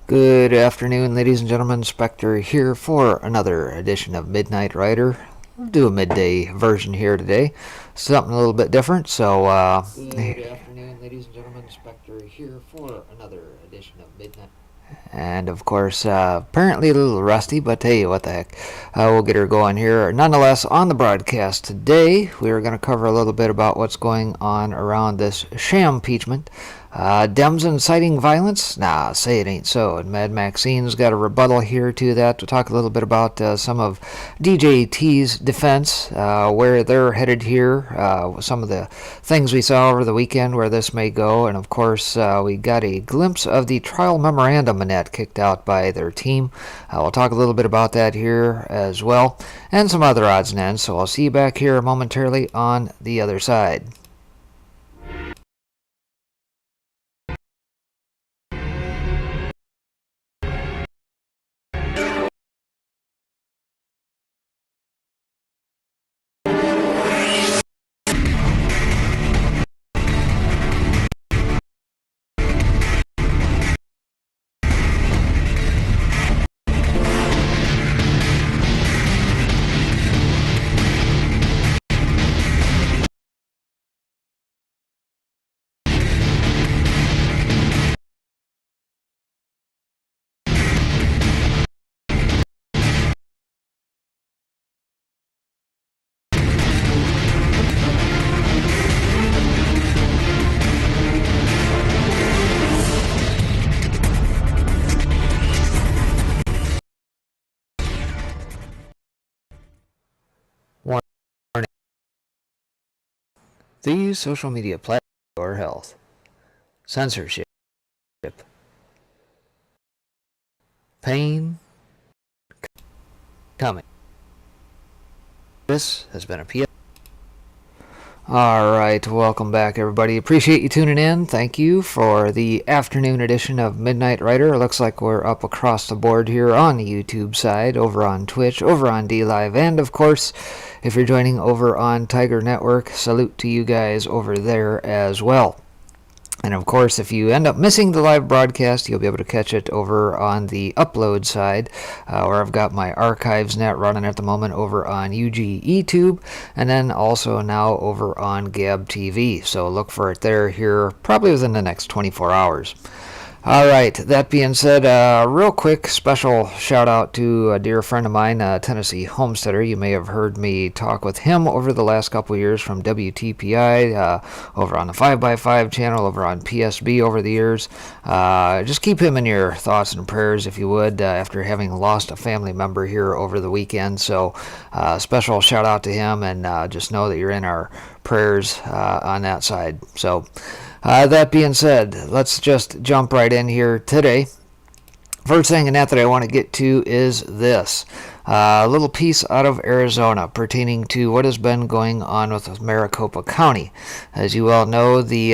Good afternoon, ladies and gentlemen. Spectre here for another edition of Midnight Rider. We'll do a midday version here today. Something a little bit different, so Good afternoon, ladies and gentlemen. Spectre here for another edition of Midnight. And of course, apparently a little rusty, but hey, what the heck. We'll get her going here. Nonetheless, on the broadcast today, we are going to cover a little bit about what's going on around this sham impeachment. Dems inciting violence? Nah, say it ain't so. And Mad Maxine's got a rebuttal here to that. We'll talk a little bit about some of DJT's defense, where they're headed here, some of the things we saw over the weekend, where this may go. And of course, we got a glimpse of the trial memorandum Annette kicked out by their team. We'll talk a little bit about that here as well, and some other odds and ends. So I'll see you back here momentarily on the other side. These social media platforms or health, censorship, pain, coming. This has been a PS. Alright, welcome back everybody. Appreciate you tuning in. Thank you for the afternoon edition of Midnight Rider. It looks like we're up across the board here on the YouTube side, over on Twitch, over on DLive, and of course, if you're joining over on Tiger Network, salute to you guys over there as well. And of course, if you end up missing the live broadcast, you'll be able to catch it over on the upload side, where I've got my archives net running at the moment over on UGEtube, and then also now over on Gab TV. So look for it there here probably within the next 24 hours. Alright, that being said, real quick special shout out to a dear friend of mine, Tennessee Homesteader. You may have heard me talk with him over the last couple of years from WTPI, over on the 5x5 channel, over on PSB over the years. Just keep him in your thoughts and prayers if you would, after having lost a family member here over the weekend. So special shout out to him, and just know that you're in our prayers on that side. So that being said, let's just jump right in here today. First thing in that I want to get to is this. A little piece out of Arizona pertaining to what has been going on with Maricopa County. As you all know, the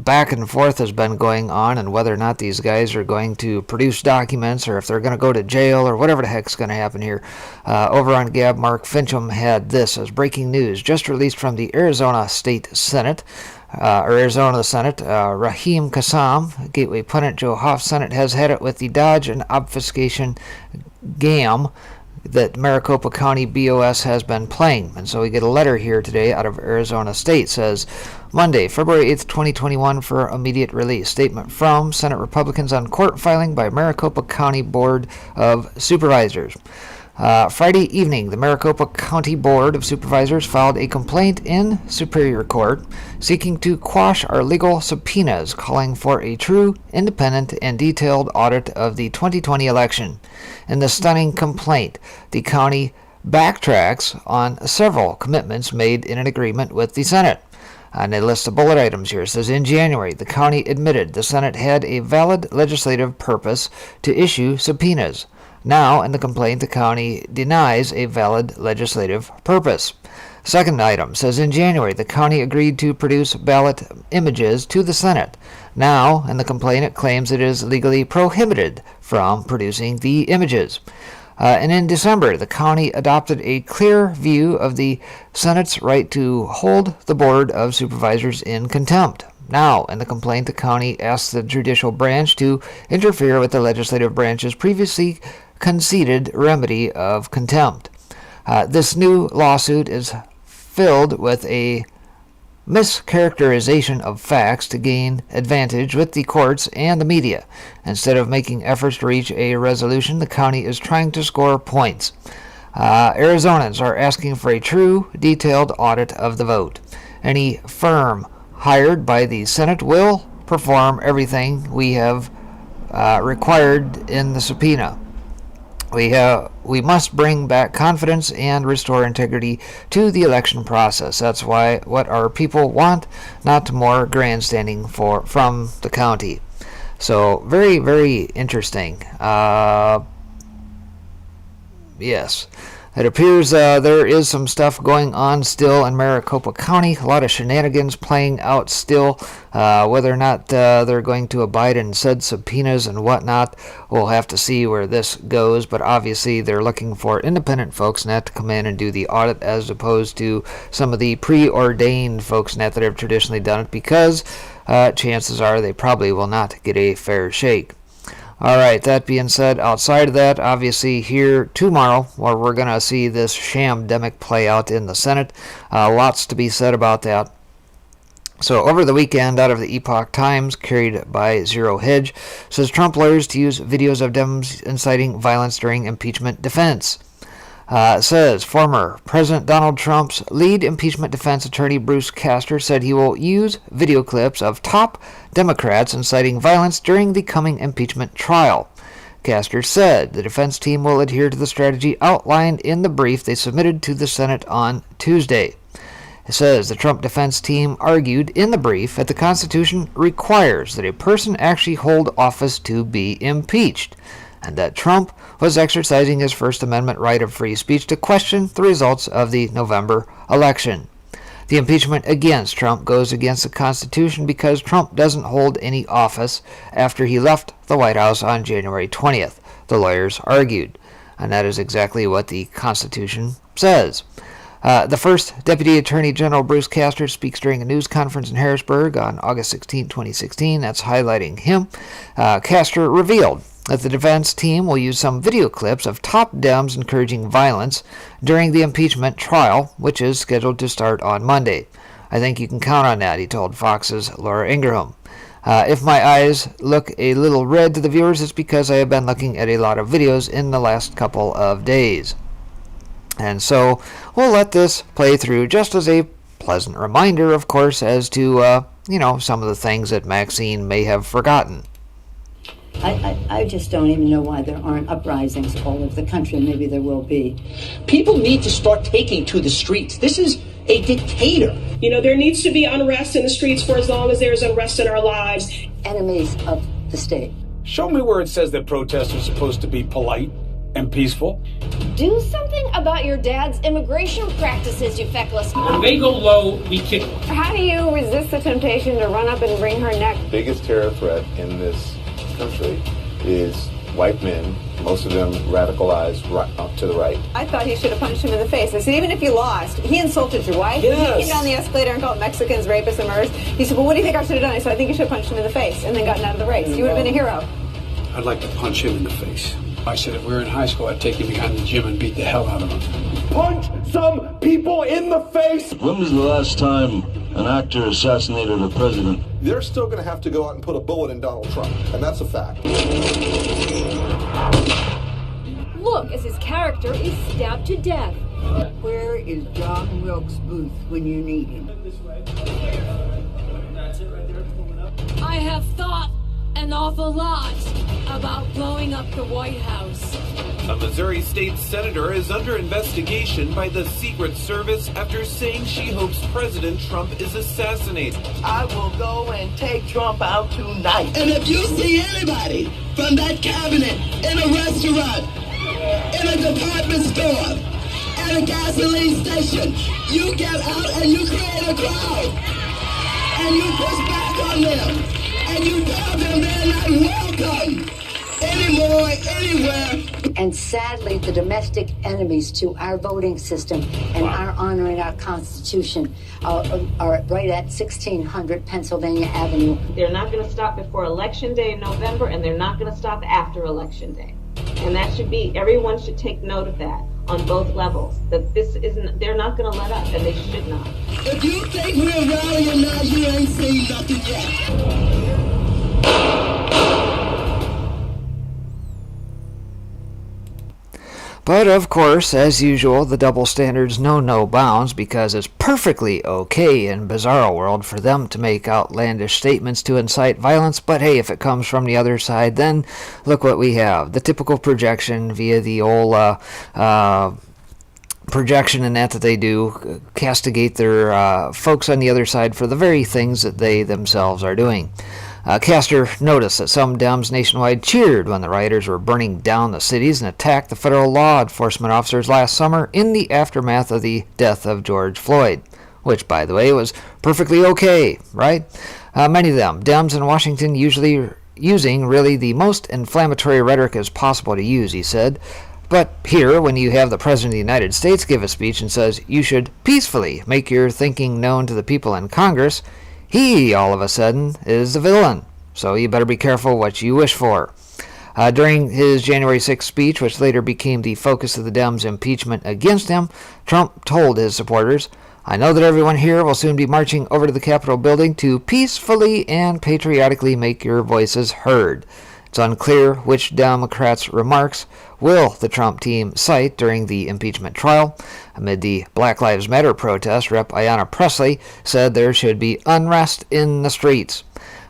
back and forth has been going on, and whether or not these guys are going to produce documents or if they're going to go to jail or whatever the heck's going to happen here. Over on Gab, Mark Fincham had this as breaking news just released from the Arizona State Senate. Arizona Senate, Rahim Kassam, Gateway pundit Joe Hoff Senate has had it with the dodge and obfuscation game that Maricopa County BOS has been playing. And so we get a letter here today out of Arizona State. It says, Monday, February 8th, 2021 for immediate release. Statement from Senate Republicans on court filing by Maricopa County Board of Supervisors. Friday evening, the Maricopa County Board of Supervisors filed a complaint in Superior Court seeking to quash our legal subpoenas, calling for a true, independent, and detailed audit of the 2020 election. In the stunning complaint, the county backtracks on several commitments made in an agreement with the Senate. And they list the bullet items here. It says, in January, the county admitted the Senate had a valid legislative purpose to issue subpoenas. Now, in the complaint, the county denies a valid legislative purpose. Second item says, in January, the county agreed to produce ballot images to the Senate. Now, in the complaint, it claims it is legally prohibited from producing the images. And in December, the county adopted a clear view of the Senate's right to hold the Board of Supervisors in contempt. Now, in the complaint, the county asked the judicial branch to interfere with the legislative branch's previously conceded remedy of contempt. This new lawsuit is filled with a mischaracterization of facts to gain advantage with the courts and the media. Instead of making efforts to reach a resolution, the county is trying to score points. Arizonans are asking for a true, detailed audit of the vote. Any firm hired by the Senate will perform everything we have required in the subpoena. We must bring back confidence and restore integrity to the election process. That's what our people want, not more grandstanding from the county. So very, very interesting. Yes. It appears there is some stuff going on still in Maricopa County. A lot of shenanigans playing out still. Whether or not they're going to abide in said subpoenas and whatnot, we'll have to see where this goes. But obviously, they're looking for independent folks not to come in and do the audit, as opposed to some of the preordained folks that have traditionally done it, because chances are they probably will not get a fair shake. All right, that being said, outside of that, obviously here tomorrow, where we're going to see this shamdemic play out in the Senate, lots to be said about that. So over the weekend, out of the Epoch Times, carried by Zero Hedge, says Trump lawyers to use videos of Dems inciting violence during impeachment defense. Says former President Donald Trump's lead impeachment defense attorney Bruce Castor said he will use video clips of top Democrats inciting violence during the coming impeachment trial. Castor said the defense team will adhere to the strategy outlined in the brief they submitted to the Senate on Tuesday. It says the Trump defense team argued in the brief that the Constitution requires that a person actually hold office to be impeached, and that Trump was exercising his First Amendment right of free speech to question the results of the November election. The impeachment against Trump goes against the Constitution because Trump doesn't hold any office after he left the White House on January 20th, the lawyers argued. And that is exactly what the Constitution says. The first Deputy Attorney General Bruce Castor speaks during a news conference in Harrisburg on August 16, 2016. That's highlighting him. Castor revealed that the defense team will use some video clips of top Dems encouraging violence during the impeachment trial, which is scheduled to start on Monday. I think you can count on that, he told Fox's Laura Ingraham. If my eyes look a little red to the viewers, it's because I have been looking at a lot of videos in the last couple of days. And so we'll let this play through just as a pleasant reminder, of course, as to, some of the things that Maxine may have forgotten. I just don't even know why there aren't uprisings all over the country. Maybe there will be. People need to start taking to the streets. This is a dictator. There needs to be unrest in the streets for as long as there's unrest in our lives. Enemies of the state. Show me where it says that protests are supposed to be polite and peaceful. Do something about your dad's immigration practices, you feckless. When they go low, we kick them. How do you resist the temptation to run up and wring her neck? The biggest terror threat in this country is white men, most of them radicalized up to the right. I thought he should have punched him in the face. I said, even if you lost, he insulted your wife. Yes. He came down the escalator and called Mexicans rapists and murderers. He said, well, what do you think I should have done? I said, I think you should have punched him in the face and then gotten out of the race. You would have been a hero. I'd like to punch him in the face. I said if we were in high school, I'd take him behind the gym and beat the hell out of him. Punch some people in the face! When was the last time an actor assassinated a president? They're still going to have to go out and put a bullet in Donald Trump, and that's a fact. Look, as his character is stabbed to death. Where is John Wilkes Booth when you need him? I have thought an awful lot about blowing up the White House. A Missouri state senator is under investigation by the Secret Service after saying she hopes President Trump is assassinated. I will go and take Trump out tonight. And if you see anybody from that cabinet in a restaurant, in a department store, at a gasoline station, you get out and you create a crowd. And you push back on them. And you tell them they're not welcome anymore, anywhere. And sadly, the domestic enemies to our voting system and our honoring our Constitution are right at 1600 Pennsylvania Avenue. They're not going to stop before Election Day in November, and they're not going to stop after Election Day. And that should be, everyone should take note of that on both levels, that this isn't, they're not going to let up, and they should not. If you think we're rallying now, you ain't seen nothing yet. But of course, as usual, the double standards know no bounds because it's perfectly okay in Bizarro World for them to make outlandish statements to incite violence, but hey, if it comes from the other side, then look what we have. The typical projection via the old projection and that they do, castigate their folks on the other side for the very things that they themselves are doing. Castor noticed that some Dems nationwide cheered when the rioters were burning down the cities and attacked the federal law enforcement officers last summer in the aftermath of the death of George Floyd, which, by the way, was perfectly okay, right? Many of them, Dems in Washington, usually using really the most inflammatory rhetoric as possible to use, he said. But here, when you have the President of the United States give a speech and says you should peacefully make your thinking known to the people in Congress, he, all of a sudden, is the villain, so you better be careful what you wish for. During his January 6th speech, which later became the focus of the Dems' impeachment against him, Trump told his supporters, "I know that everyone here will soon be marching over to the Capitol building to peacefully and patriotically make your voices heard." It's unclear which Democrats' remarks will the Trump team cite during the impeachment trial. Amid the Black Lives Matter protest, Rep. Ayanna Pressley said there should be unrest in the streets.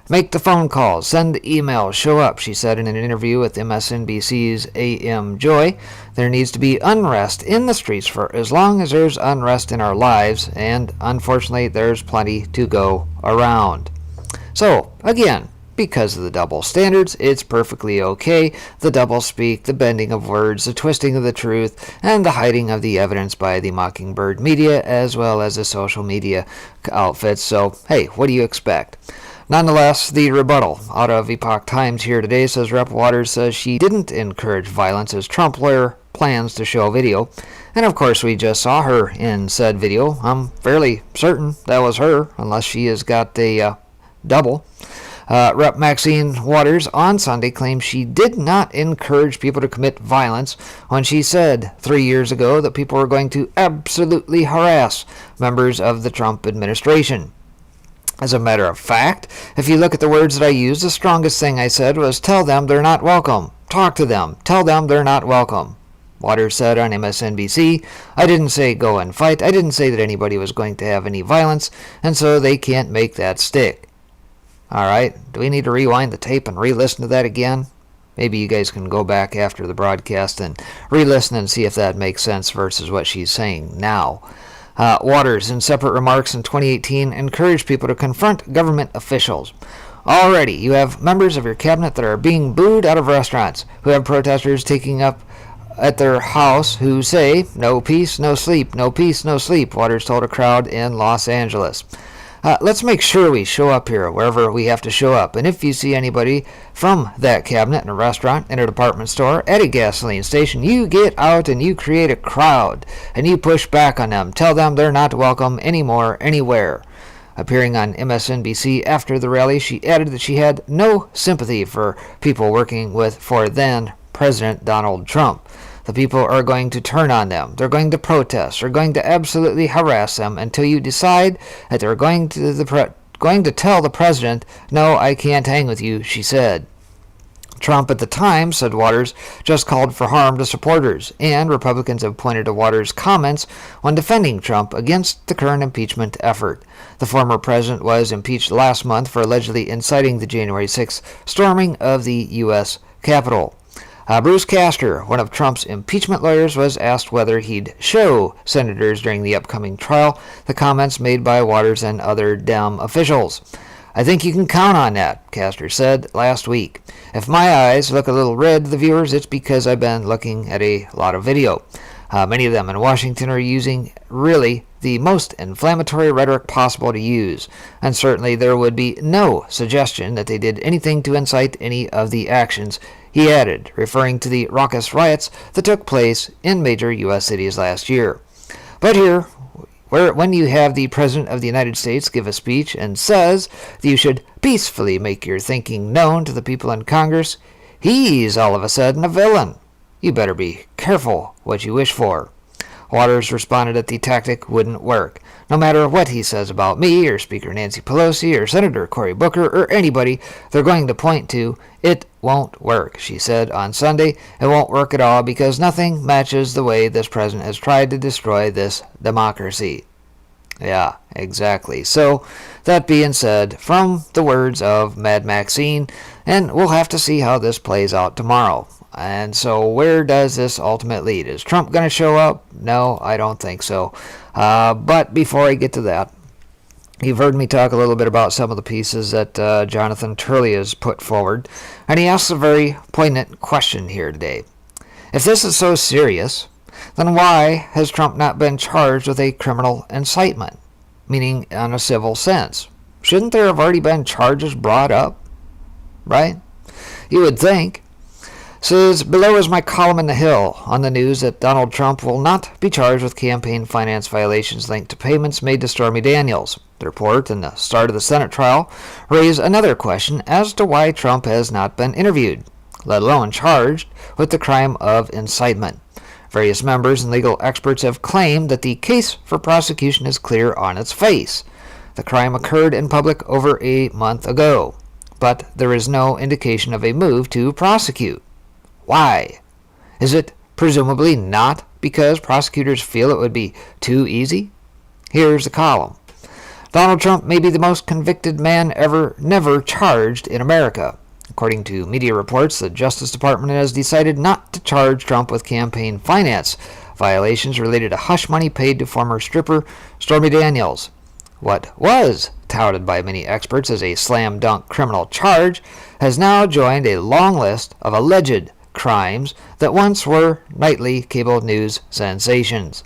"Make the phone calls, send the emails, show up," she said in an interview with MSNBC's AM Joy. "There needs to be unrest in the streets for as long as there's unrest in our lives, and unfortunately there's plenty to go around." So, again, because of the double standards, it's perfectly okay. The doublespeak, the bending of words, the twisting of the truth, and the hiding of the evidence by the Mockingbird media, as well as the social media outfits. So, hey, what do you expect? Nonetheless, the rebuttal out of Epoch Times here today says Rep. Waters says she didn't encourage violence as Trump lawyer plans to show video. And of course, we just saw her in said video. I'm fairly certain that was her, unless she has got a double. Rep. Maxine Waters on Sunday claimed she did not encourage people to commit violence when she said 3 years ago that people were going to absolutely harass members of the Trump administration. As a matter of fact, if you look at the words that I used, the strongest thing I said was tell them they're not welcome. Talk to them. Tell them they're not welcome. Waters said on MSNBC, "I didn't say go and fight. I didn't say that anybody was going to have any violence, and so they can't make that stick." All right, do we need to rewind the tape and re-listen to that again? Maybe you guys can go back after the broadcast and re-listen and see if that makes sense versus what she's saying now. Waters, in separate remarks in 2018, encouraged people to confront government officials. Already, you have members of your cabinet that are being booed out of restaurants, who have protesters taking up at their house who say, "No peace, no sleep, no peace, no sleep," Waters told a crowd in Los Angeles. Let's make sure we show up here wherever we have to show up. And if you see anybody from that cabinet in a restaurant, in a department store, at a gasoline station, you get out and you create a crowd and you push back on them. Tell them they're not welcome anymore, anywhere. Appearing on MSNBC after the rally, she added that she had no sympathy for people working for then President Donald Trump. The people are going to turn on them. They're going to protest. They're going to absolutely harass them until you decide that they're going to tell the president, "No, I can't hang with you," she said. Trump at the time, said Waters, just called for harm to supporters, and Republicans have pointed to Waters' comments when defending Trump against the current impeachment effort. The former president was impeached last month for allegedly inciting the January 6th storming of the U.S. Capitol. Bruce Castor, one of Trump's impeachment lawyers, was asked whether he'd show senators during the upcoming trial the comments made by Waters and other Dem officials. "I think you can count on that," Castor said last week. "If my eyes look a little red to the viewers, it's because I've been looking at a lot of video. Many of them in Washington are using really the most inflammatory rhetoric possible to use, and certainly there would be no suggestion that they did anything to incite any of the actions he added, referring to the raucous riots that took place in major U.S. cities last year. But here, when you have the President of the United States give a speech and says that you should peacefully make your thinking known to the people in Congress, he's all of a sudden a villain. You better be careful what you wish for. Waters responded that the tactic wouldn't work. No matter what he says about me, or Speaker Nancy Pelosi, or Senator Cory Booker, or anybody they're going to point to, it won't work, she said on Sunday. It won't work at all because nothing matches the way this president has tried to destroy this democracy. Yeah, exactly. So, that being said, from the words of Mad Maxine, and we'll have to see how this plays out tomorrow. And so where does this ultimately lead? Is Trump going to show up? No, I don't think so. But before I get to that, you've heard me talk a little bit about some of the pieces that Jonathan Turley has put forward. And he asks a very poignant question here today. If this is so serious, then why has Trump not been charged with a criminal incitement? Meaning in a civil sense. Shouldn't there have already been charges brought up? Right? You would think. Says, below is my column in The Hill on the news that Donald Trump will not be charged with campaign finance violations linked to payments made to Stormy Daniels. The report and the start of the Senate trial raise another question as to why Trump has not been interviewed, let alone charged with the crime of incitement. Various members and legal experts have claimed that the case for prosecution is clear on its face. The crime occurred in public over a month ago, but there is no indication of a move to prosecute. Why? Is it presumably not because prosecutors feel it would be too easy? Here's the column. Donald Trump may be the most convicted man ever never charged in America. According to media reports, the Justice Department has decided not to charge Trump with campaign finance violations related to hush money paid to former stripper Stormy Daniels. What was touted by many experts as a slam-dunk criminal charge has now joined a long list of alleged crimes that once were nightly cable news sensations.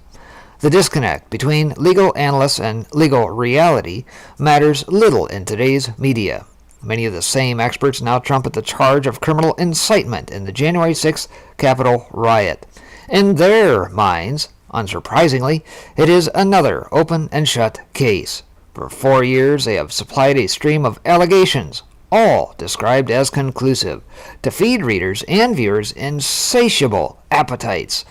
The disconnect between legal analysts and legal reality matters little in today's media. Many of the same experts now trumpet the charge of criminal incitement in the January 6th Capitol riot. In their minds, unsurprisingly, it is another open and shut case. For 4 years, they have supplied a stream of allegations, all described as conclusive, to feed readers and viewers insatiable appetites.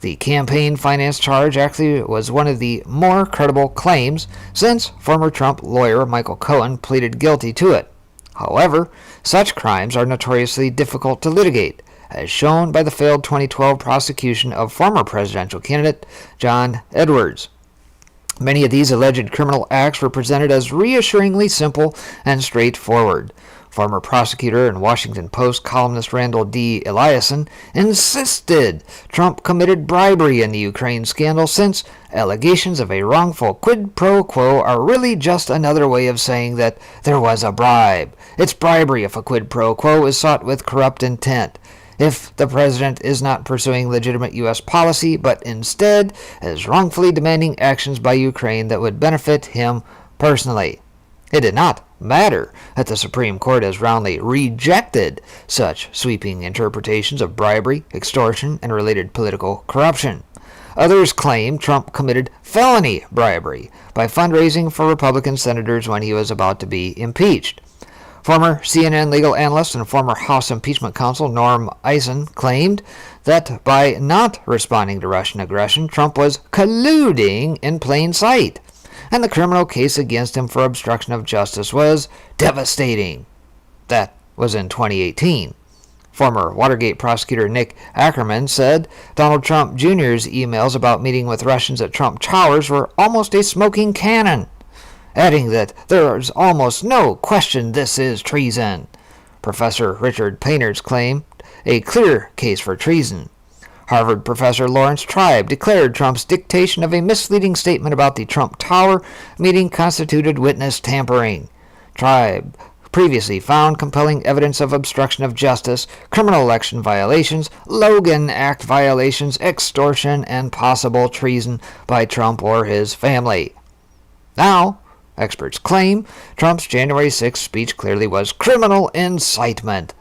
The campaign finance charge actually was one of the more credible claims since former Trump lawyer Michael Cohen pleaded guilty to it. However, such crimes are notoriously difficult to litigate, as shown by the failed 2012 prosecution of former presidential candidate John Edwards. Many of these alleged criminal acts were presented as reassuringly simple and straightforward. Former prosecutor and Washington Post columnist Randall D. Eliason insisted Trump committed bribery in the Ukraine scandal since allegations of a wrongful quid pro quo are really just another way of saying that there was a bribe. It's bribery if a quid pro quo is sought with corrupt intent. If the president is not pursuing legitimate U.S. policy, but instead is wrongfully demanding actions by Ukraine that would benefit him personally. It did not matter that the Supreme Court has roundly rejected such sweeping interpretations of bribery, extortion, and related political corruption. Others claim Trump committed felony bribery by fundraising for Republican senators when he was about to be impeached. Former CNN legal analyst and former House impeachment counsel Norm Eisen claimed that by not responding to Russian aggression, Trump was colluding in plain sight, and the criminal case against him for obstruction of justice was devastating. That was in 2018. Former Watergate prosecutor Nick Ackerman said Donald Trump Jr.'s emails about meeting with Russians at Trump Towers were almost a smoking cannon, adding that there is almost no question this is treason. Professor Richard Painter's claimed a clear case for treason. Harvard professor Lawrence Tribe declared Trump's dictation of a misleading statement about the Trump Tower meeting constituted witness tampering. Tribe previously found compelling evidence of obstruction of justice, criminal election violations, Logan Act violations, extortion, and possible treason by Trump or his family. Now, experts claim Trump's January 6th speech clearly was criminal incitement.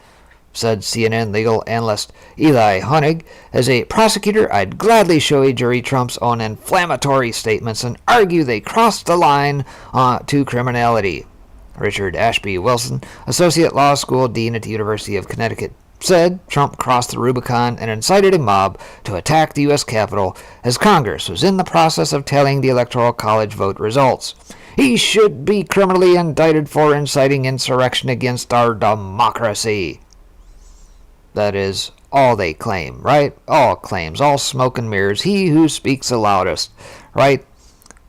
said CNN legal analyst Eli Honig. As a prosecutor, I'd gladly show a jury Trump's own inflammatory statements and argue they crossed the line to criminality. Richard Ashby Wilson, Associate Law School Dean at the University of Connecticut, said Trump crossed the Rubicon and incited a mob to attack the U.S. Capitol as Congress was in the process of tallying the Electoral College vote results. He should be criminally indicted for inciting insurrection against our democracy. That is all they claim, right? All claims, all smoke and mirrors. He who speaks the loudest, right?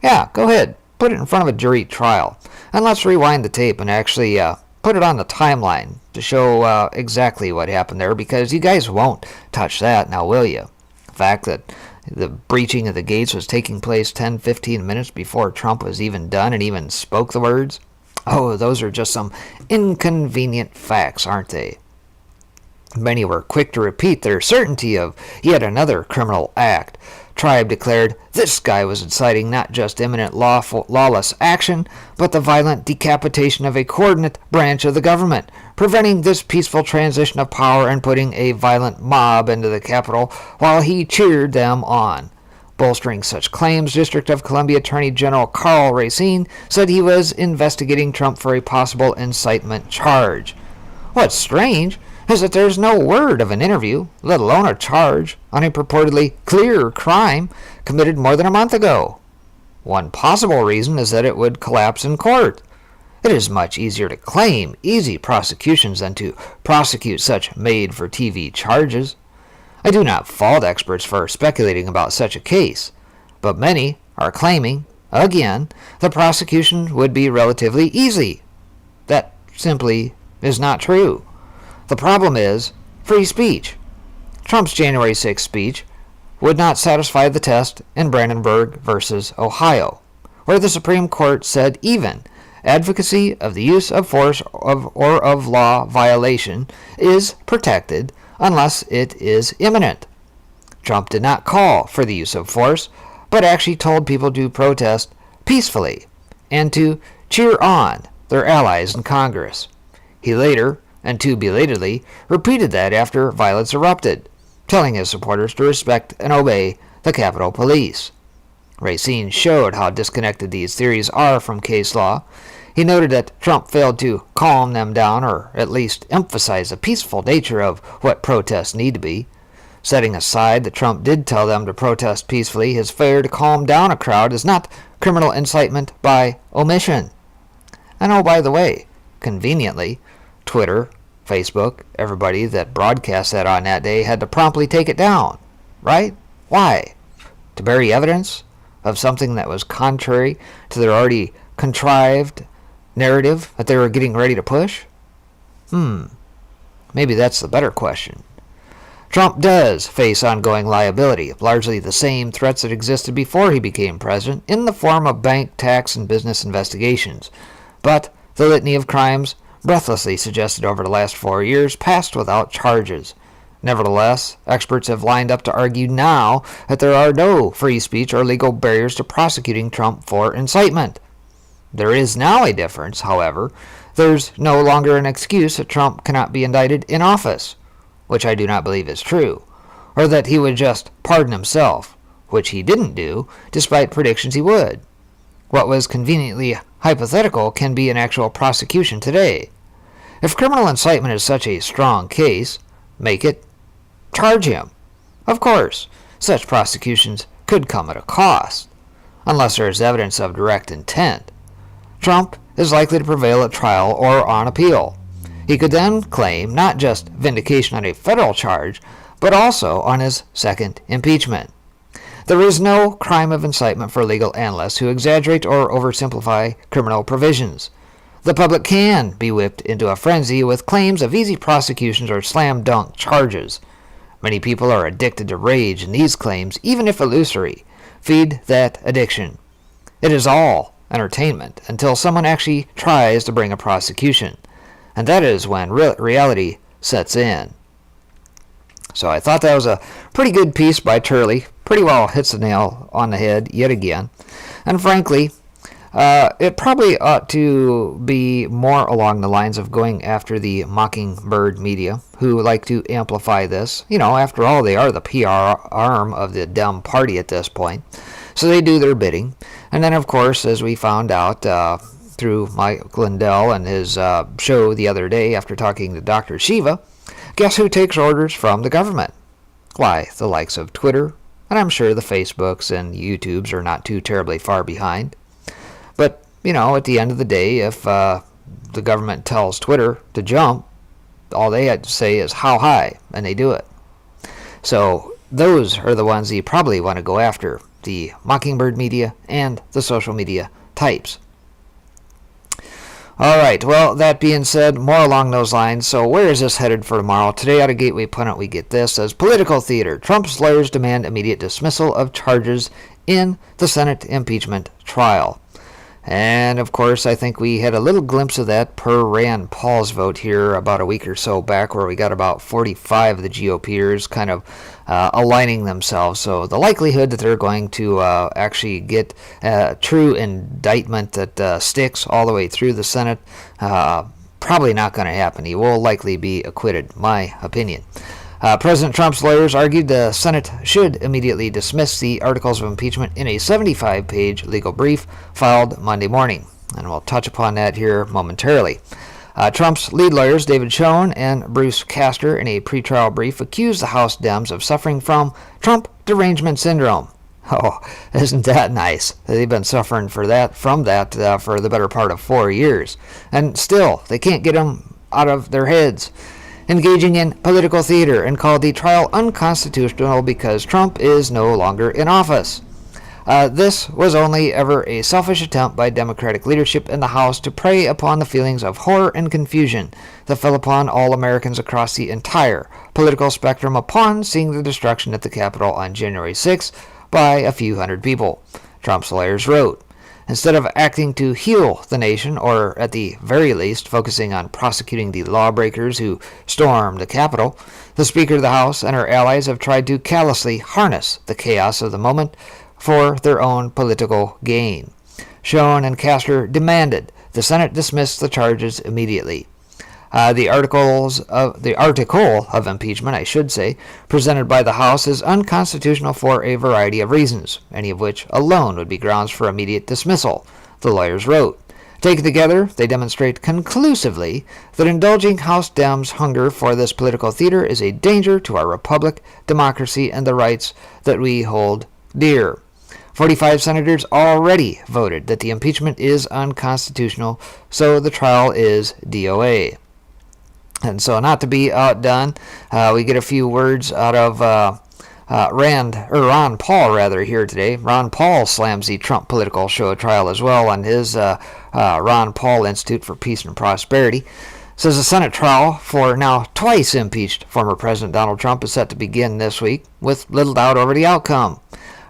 Yeah, go ahead. Put it in front of a jury trial. And let's rewind the tape and actually put it on the timeline to show exactly what happened there, because you guys won't touch that now, will you? The fact that the breaching of the gates was taking place 10-15 minutes before Trump was even done and even spoke the words. Oh, those are just some inconvenient facts, aren't they? Many were quick to repeat their certainty of yet another criminal act. Tribe declared this guy was inciting not just imminent lawless action, but the violent decapitation of a coordinate branch of the government, preventing this peaceful transition of power and putting a violent mob into the Capitol while he cheered them on. Bolstering such claims, District of Columbia Attorney General Karl Racine said he was investigating Trump for a possible incitement charge. What's strange is that there's no word of an interview, let alone a charge, on a purportedly clear crime committed more than a month ago. One possible reason is that it would collapse in court. It is much easier to claim easy prosecutions than to prosecute such made-for-TV charges. I do not fault experts for speculating about such a case, but many are claiming, again, the prosecution would be relatively easy. That simply is not true. The problem is free speech. Trump's January 6th speech would not satisfy the test in Brandenburg versus Ohio, where the Supreme Court said even advocacy of the use of force or of law violation is protected unless it is imminent. Trump did not call for the use of force, but actually told people to protest peacefully and to cheer on their allies in Congress. He later, and too belatedly, repeated that after violence erupted, telling his supporters to respect and obey the Capitol Police. Racine showed how disconnected these theories are from case law. He noted that Trump failed to calm them down, or at least emphasize the peaceful nature of what protests need to be. Setting aside that Trump did tell them to protest peacefully, his failure to calm down a crowd is not criminal incitement by omission. And oh, by the way, conveniently, Twitter, Facebook, everybody that broadcast that on that day had to promptly take it down, right? Why? To bury evidence of something that was contrary to their already contrived narrative that they were getting ready to push? Maybe that's the better question. Trump does face ongoing liability, largely the same threats that existed before he became president, in the form of bank, tax, and business investigations. But the litany of crimes breathlessly suggested over the last 4 years passed without charges. Nevertheless, experts have lined up to argue now that there are no free speech or legal barriers to prosecuting Trump for incitement. There is now a difference, however. There's no longer an excuse that Trump cannot be indicted in office, which I do not believe is true, or that he would just pardon himself, which he didn't do, despite predictions he would. What was conveniently hypothetical can be an actual prosecution today. If criminal incitement is such a strong case, make it. Charge him. Of course, such prosecutions could come at a cost, unless there is evidence of direct intent. Trump is likely to prevail at trial or on appeal. He could then claim not just vindication on a federal charge, but also on his second impeachment. There is no crime of incitement for legal analysts who exaggerate or oversimplify criminal provisions. The public can be whipped into a frenzy with claims of easy prosecutions or slam-dunk charges. Many people are addicted to rage, and these claims, even if illusory, feed that addiction. It is all entertainment until someone actually tries to bring a prosecution, and that is when reality sets in. So I thought that was a pretty good piece by Turley. Pretty well hits the nail on the head yet again. And frankly, It probably ought to be more along the lines of going after the mockingbird media, who like to amplify this. After all, they are the PR arm of the Dem Party at this point. So they do their bidding. And then, of course, as we found out through Mike Lindell and his show the other day after talking to Dr. Shiva, guess who takes orders from the government? Why, the likes of Twitter, and I'm sure the Facebooks and YouTubes are not too terribly far behind. But, at the end of the day, if the government tells Twitter to jump, all they had to say is how high, and they do it. So those are the ones you probably want to go after, the mockingbird media and the social media types. All right, well, that being said, more along those lines. So where is this headed for tomorrow? Today out of Gateway Pundit we get this as political theater. Trump's lawyers demand immediate dismissal of charges in the Senate impeachment trial. And, of course, I think we had a little glimpse of that per Rand Paul's vote here about a week or so back, where we got about 45 of the GOPers kind of aligning themselves. So the likelihood that they're going to actually get a true indictment that sticks all the way through the Senate, probably not going to happen. He will likely be acquitted, my opinion. President Trump's lawyers argued the Senate should immediately dismiss the articles of impeachment in a 75-page legal brief filed Monday morning, and we'll touch upon that here momentarily. Trump's lead lawyers, David Schoen and Bruce Castor, in a pretrial brief, accused the House Dems of suffering from Trump derangement syndrome. Oh, isn't that nice? They've been suffering from that for the better part of 4 years, and still they can't get them out of their heads. Engaging in political theater, and called the trial unconstitutional because Trump is no longer in office. This was only ever a selfish attempt by Democratic leadership in the House to prey upon the feelings of horror and confusion that fell upon all Americans across the entire political spectrum upon seeing the destruction at the Capitol on January 6 by a few hundred people, Trump's lawyers wrote. Instead of acting to heal the nation, or at the very least focusing on prosecuting the lawbreakers who stormed the Capitol, the Speaker of the House and her allies have tried to callously harness the chaos of the moment for their own political gain. Schoen and Castor demanded the Senate dismiss the charges immediately. The article of impeachment, I should say, presented by the House is unconstitutional for a variety of reasons, any of which alone would be grounds for immediate dismissal, the lawyers wrote. Taken together, they demonstrate conclusively that indulging House Dems' hunger for this political theater is a danger to our republic, democracy, and the rights that we hold dear. 45 senators already voted that the impeachment is unconstitutional, so the trial is DOA. And so, not to be outdone, we get a few words out of Ron Paul here today. Ron Paul slams the Trump political show trial as well on his Ron Paul Institute for Peace and Prosperity. Says the Senate trial for now twice impeached former President Donald Trump is set to begin this week, with little doubt over the outcome.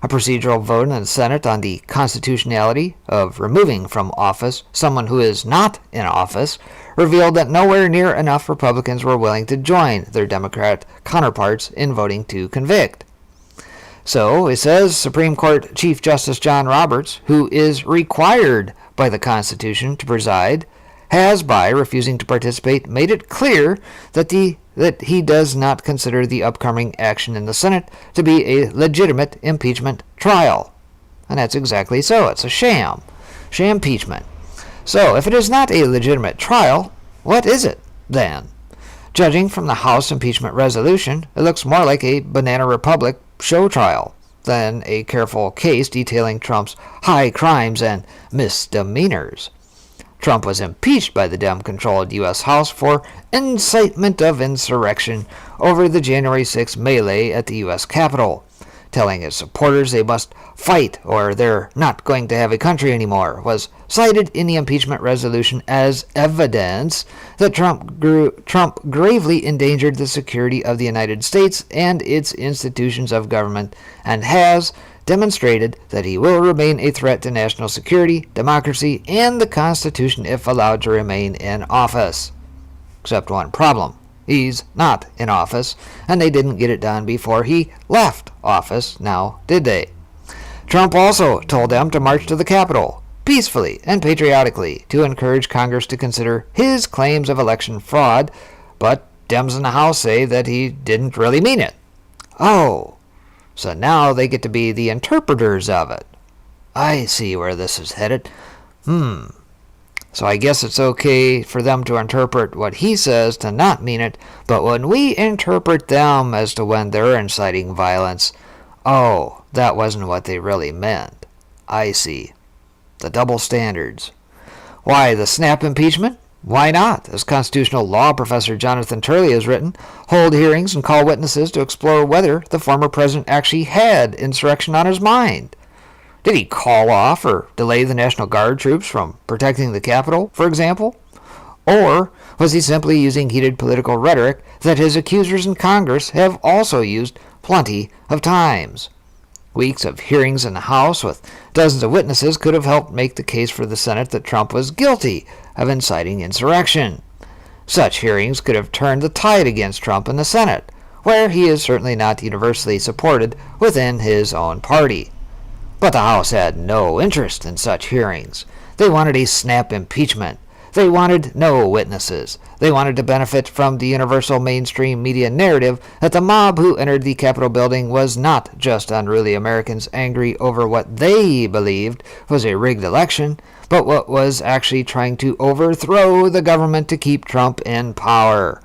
A procedural vote in the Senate on the constitutionality of removing from office someone who is not in office revealed that nowhere near enough Republicans were willing to join their Democrat counterparts in voting to convict. So, it says Supreme Court Chief Justice John Roberts, who is required by the Constitution to preside, has, by refusing to participate, made it clear that he does not consider the upcoming action in the Senate to be a legitimate impeachment trial. And that's exactly so. It's a sham. Sham-peachment. So, if it is not a legitimate trial, what is it, then? Judging from the House impeachment resolution, it looks more like a Banana Republic show trial than a careful case detailing Trump's high crimes and misdemeanors. Trump was impeached by the Dem-controlled U.S. House for incitement of insurrection over the January 6 melee at the U.S. Capitol, telling his supporters they must fight or they're not going to have a country anymore, was cited in the impeachment resolution as evidence that Trump gravely endangered the security of the United States and its institutions of government, and has demonstrated that he will remain a threat to national security, democracy, and the Constitution if allowed to remain in office. Except one problem. He's not in office, and they didn't get it done before he left office, now did they? Trump also told them to march to the Capitol, peacefully and patriotically to encourage Congress to consider his claims of election fraud, but Dems in the House say that he didn't really mean it. Oh, so now they get to be the interpreters of it. I see where this is headed. So I guess it's okay for them to interpret what he says to not mean it, but when we interpret them as to when they're inciting violence, oh, that wasn't what they really meant. I see. The double standards. Why, the snap impeachment? Why not? As constitutional law professor Jonathan Turley has written, hold hearings and call witnesses to explore whether the former president actually had insurrection on his mind. Did he call off or delay the National Guard troops from protecting the Capitol, for example? Or was he simply using heated political rhetoric that his accusers in Congress have also used plenty of times? Weeks of hearings in the House with dozens of witnesses could have helped make the case for the Senate that Trump was guilty of inciting insurrection. Such hearings could have turned the tide against Trump in the Senate, where he is certainly not universally supported within his own party. But the House had no interest in such hearings. They wanted a snap impeachment. They wanted no witnesses. They wanted to benefit from the universal mainstream media narrative that the mob who entered the Capitol building was not just unruly Americans angry over what they believed was a rigged election, but what was actually trying to overthrow the government to keep Trump in power.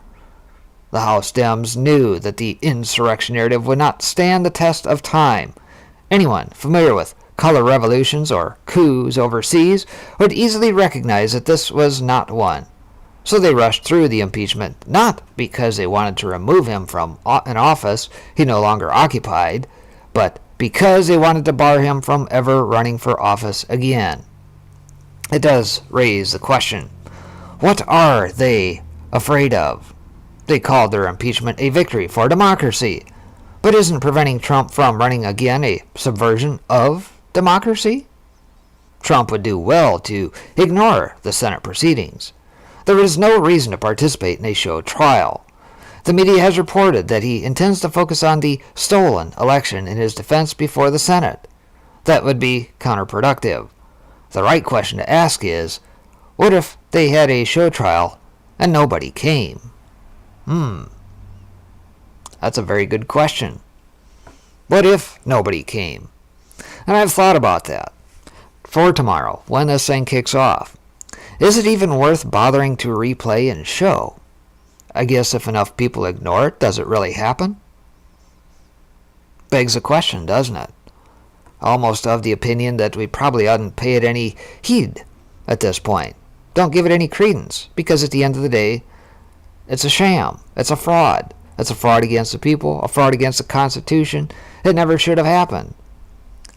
The House Dems knew that the insurrection narrative would not stand the test of time. Anyone familiar with color revolutions or coups overseas would easily recognize that this was not one. So they rushed through the impeachment, not because they wanted to remove him from an office he no longer occupied, but because they wanted to bar him from ever running for office again. It does raise the question, what are they afraid of? They called their impeachment a victory for democracy. But isn't preventing Trump from running again a subversion of democracy? Trump would do well to ignore the Senate proceedings. There is no reason to participate in a show trial. The media has reported that he intends to focus on the stolen election in his defense before the Senate. That would be counterproductive. The right question to ask is, what if they had a show trial and nobody came? That's a very good question. What if nobody came? And I've thought about that. For tomorrow, when this thing kicks off, is it even worth bothering to replay and show? I guess if enough people ignore it, does it really happen? Begs the question, doesn't it? Almost of the opinion that we probably oughtn't pay it any heed at this point. Don't give it any credence, because at the end of the day, it's a sham. It's a fraud. It's a fraud against the people, a fraud against the Constitution. It never should have happened.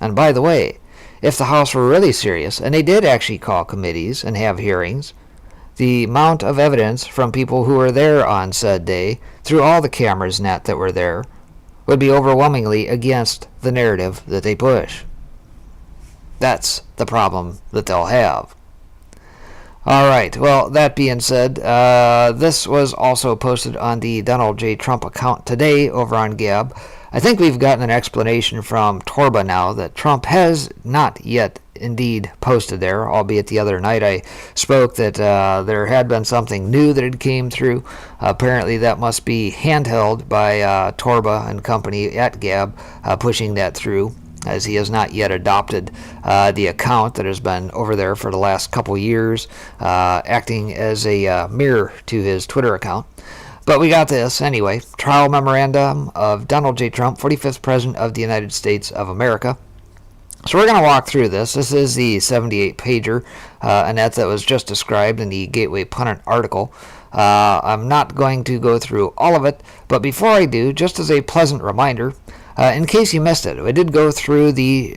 And by the way, if the House were really serious, and they did actually call committees and have hearings, the amount of evidence from people who were there on said day, through all the cameras that were there, would be overwhelmingly against the narrative that they push. That's the problem that they'll have. All right, well, that being said, this was also posted on the Donald J. Trump account today over on Gab. I think we've gotten an explanation from Torba now that Trump has not yet indeed posted there, albeit the other night I spoke that there had been something new that had came through. Apparently that must be handheld by Torba and company at Gab pushing that through, as he has not yet adopted the account that has been over there for the last couple years, acting as a mirror to his Twitter account. But we got this anyway. Trial memorandum of Donald J. Trump, 45th President of the United States of America. So we're going to walk through this. This is the 78-pager, Annette, that was just described in the Gateway Pundit article. I'm not going to go through all of it, but before I do, just as a pleasant reminder, in case you missed it, we did go through the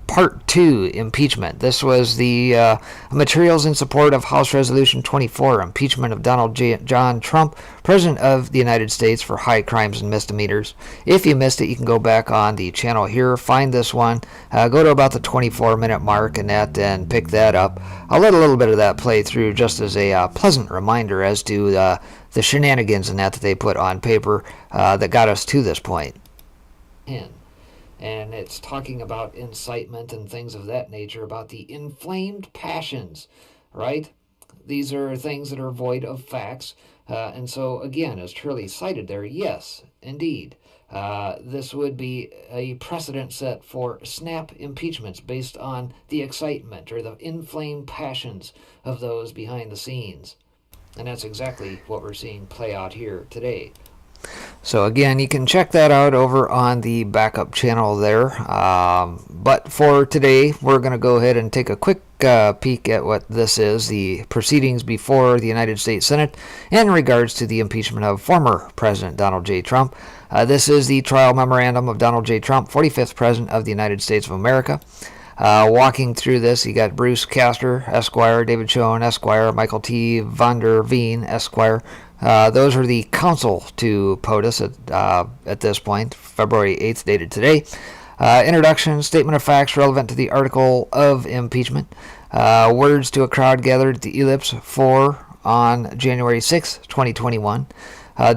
Part 2 impeachment. This was the materials in support of House Resolution 24, impeachment of Donald John Trump, President of the United States for high crimes and misdemeanors. If you missed it, you can go back on the channel here, find this one, go to about the 24-minute mark and pick that up. I'll let a little bit of that play through just as a pleasant reminder as to the shenanigans that they put on paper that got us to this point. And it's talking about incitement and things of that nature, about the inflamed passions, right? These are things that are void of facts. And so, again, as Turley cited there, yes, indeed, this would be a precedent set for snap impeachments based on the excitement or the inflamed passions of those behind the scenes. And that's exactly what we're seeing play out here today. So again, you can check that out over on the backup channel there. But for today, we're going to go ahead and take a quick peek at what this is, the proceedings before the United States Senate in regards to the impeachment of former President Donald J. Trump. This is the trial memorandum of Donald J. Trump, 45th President of the United States of America. Walking through this, you got Bruce Castor, Esquire, David Schoen, Esquire, Michael T. van der Veen, Esquire. Those are the counsel to POTUS at this point, February 8th, dated today. Introduction, statement of facts relevant to the article of impeachment. Words to a crowd gathered at the Ellipse 4 on January 6, 2021.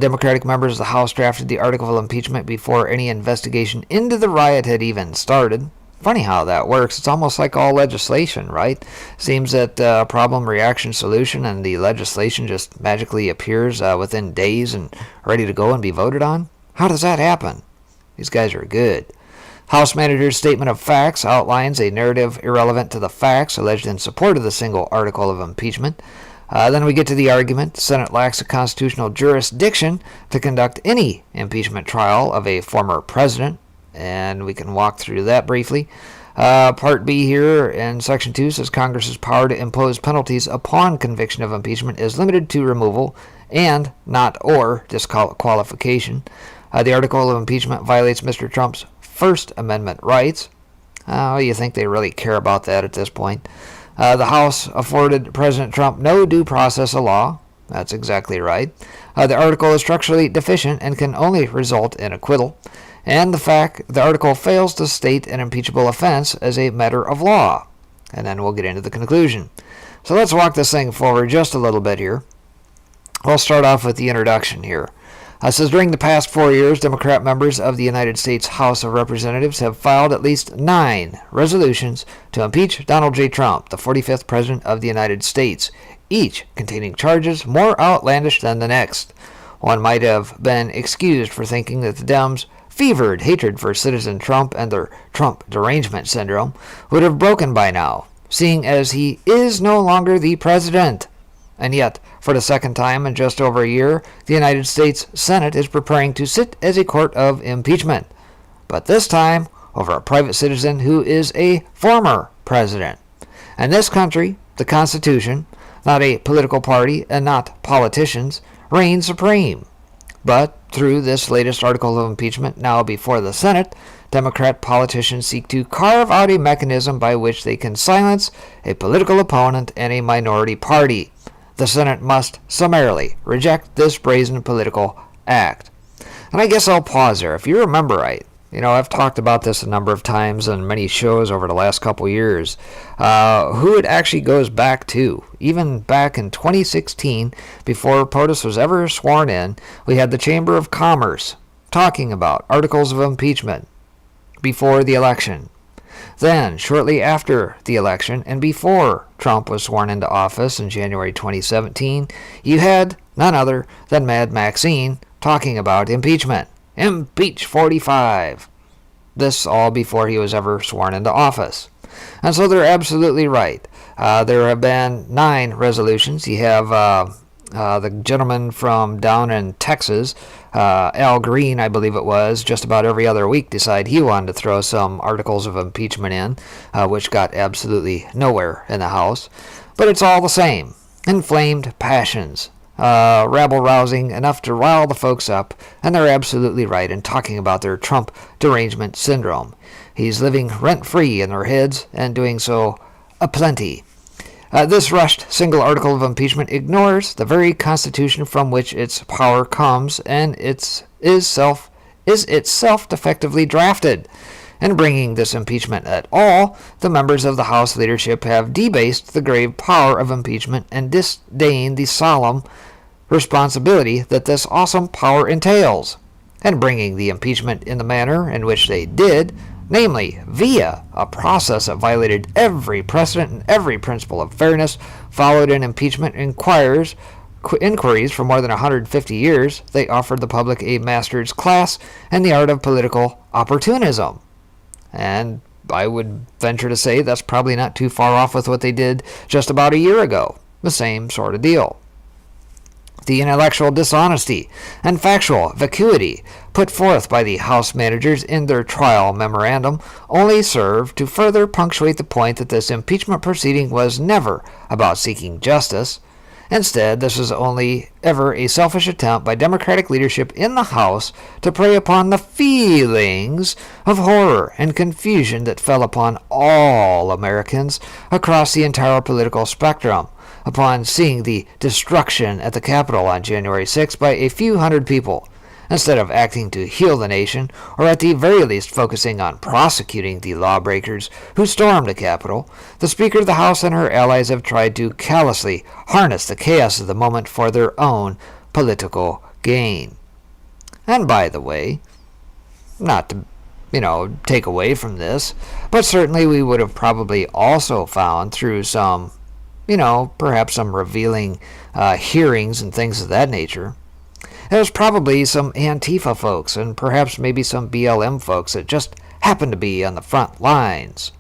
Democratic members of the House drafted the article of impeachment before any investigation into the riot had even started. Funny how that works. It's almost like all legislation, right? Seems that problem, reaction, solution, and the legislation just magically appears within days and ready to go and be voted on. How does that happen? These guys are good. House Manager's statement of facts outlines a narrative irrelevant to the facts alleged in support of the single article of impeachment. Then we get to the argument. The Senate lacks a constitutional jurisdiction to conduct any impeachment trial of a former president. And we can walk through that briefly. Part B here in Section 2 says Congress's power to impose penalties upon conviction of impeachment is limited to removal and not or disqualification. The article of impeachment violates Mr. Trump's First Amendment rights. You think they really care about that at this point? The House afforded President Trump no due process of law. That's exactly right. The article is structurally deficient and can only result in acquittal. And the article fails to state an impeachable offense as a matter of law. And then we'll get into the conclusion. So let's walk this thing forward just a little bit here. We'll start off with the introduction here. It says, during the past 4 years, Democrat members of the United States House of Representatives have filed at least 9 resolutions to impeach Donald J. Trump, the 45th President of the United States, each containing charges more outlandish than the next. One might have been excused for thinking that the Dems' fevered hatred for Citizen Trump and their Trump derangement syndrome would have broken by now, seeing as he is no longer the president. And yet, for the second time in just over a year, the United States Senate is preparing to sit as a court of impeachment. But this time, over a private citizen who is a former president. And this country, the Constitution, not a political party and not politicians, reigns supreme. But through this latest article of impeachment now before the Senate, Democrat politicians seek to carve out a mechanism by which they can silence a political opponent and a minority party. The Senate must summarily reject this brazen political act. And I guess I'll pause there. If you remember right, I've talked about this a number of times on many shows over the last couple years, who it actually goes back to. Even back in 2016, before POTUS was ever sworn in, we had the Chamber of Commerce talking about articles of impeachment before the election. Then, shortly after the election, and before Trump was sworn into office in January 2017, you had none other than Mad Maxine talking about impeachment. Impeach 45. This all before he was ever sworn into office. And so they're absolutely right. There have been 9 resolutions. You have the gentleman from down in Texas, Al Green, I believe it was, just about every other week decide he wanted to throw some articles of impeachment in, which got absolutely nowhere in the House. But it's all the same. Inflamed passions. Rabble-rousing enough to rile the folks up, and they're absolutely right in talking about their Trump derangement syndrome. He's living rent-free in their heads, and doing so aplenty. This rushed single article of impeachment ignores the very Constitution from which its power comes, and is itself defectively drafted. In bringing this impeachment at all, the members of the House leadership have debased the grave power of impeachment and disdained the solemn responsibility that this awesome power entails. And bringing the impeachment in the manner in which they did namely via a process that violated every precedent and every principle of fairness followed in impeachment inquiries for more than 150 years. They offered the public a master's class in the art of political opportunism. And I would venture to say that's probably not too far off with what they did just about a year ago. The same sort of deal. The intellectual dishonesty and factual vacuity put forth by the House managers in their trial memorandum only serve to further punctuate the point that this impeachment proceeding was never about seeking justice. Instead, this was only ever a selfish attempt by Democratic leadership in the House to prey upon the feelings of horror and confusion that fell upon all Americans across the entire political spectrum upon seeing the destruction at the Capitol on January 6 by a few hundred people. Instead of acting to heal the nation, or at the very least focusing on prosecuting the lawbreakers who stormed the Capitol, the Speaker of the House and her allies have tried to callously harness the chaos of the moment for their own political gain. And by the way, not to, take away from this, but certainly we would have probably also found through some, perhaps some revealing hearings and things of that nature, there's probably some Antifa folks and perhaps maybe some BLM folks that just happen to be on the front lines.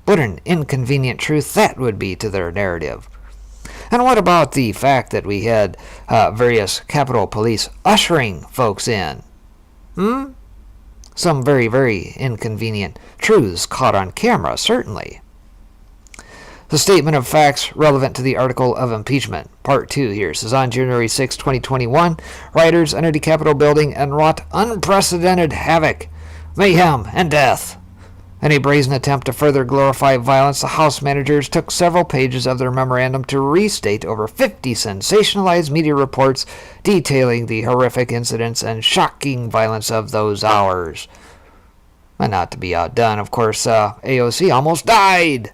What an inconvenient truth that would be to their narrative. And what about the fact that we had various Capitol Police ushering folks in? Some very, very inconvenient truths caught on camera, certainly. The statement of facts relevant to the article of impeachment. Part 2 here says, on January 6, 2021, rioters entered the Capitol building and wrought unprecedented havoc, mayhem, and death. In a brazen attempt to further glorify violence, the House managers took several pages of their memorandum to restate over 50 sensationalized media reports detailing the horrific incidents and shocking violence of those hours. And not to be outdone, of course, AOC almost died.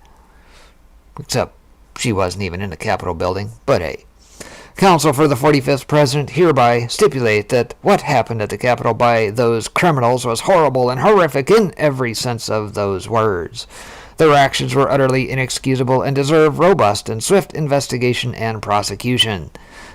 Except she wasn't even in the Capitol building, but hey. Counsel for the 45th President hereby stipulate that what happened at the Capitol by those criminals was horrible and horrific in every sense of those words. Their actions were utterly inexcusable and deserve robust and swift investigation and prosecution.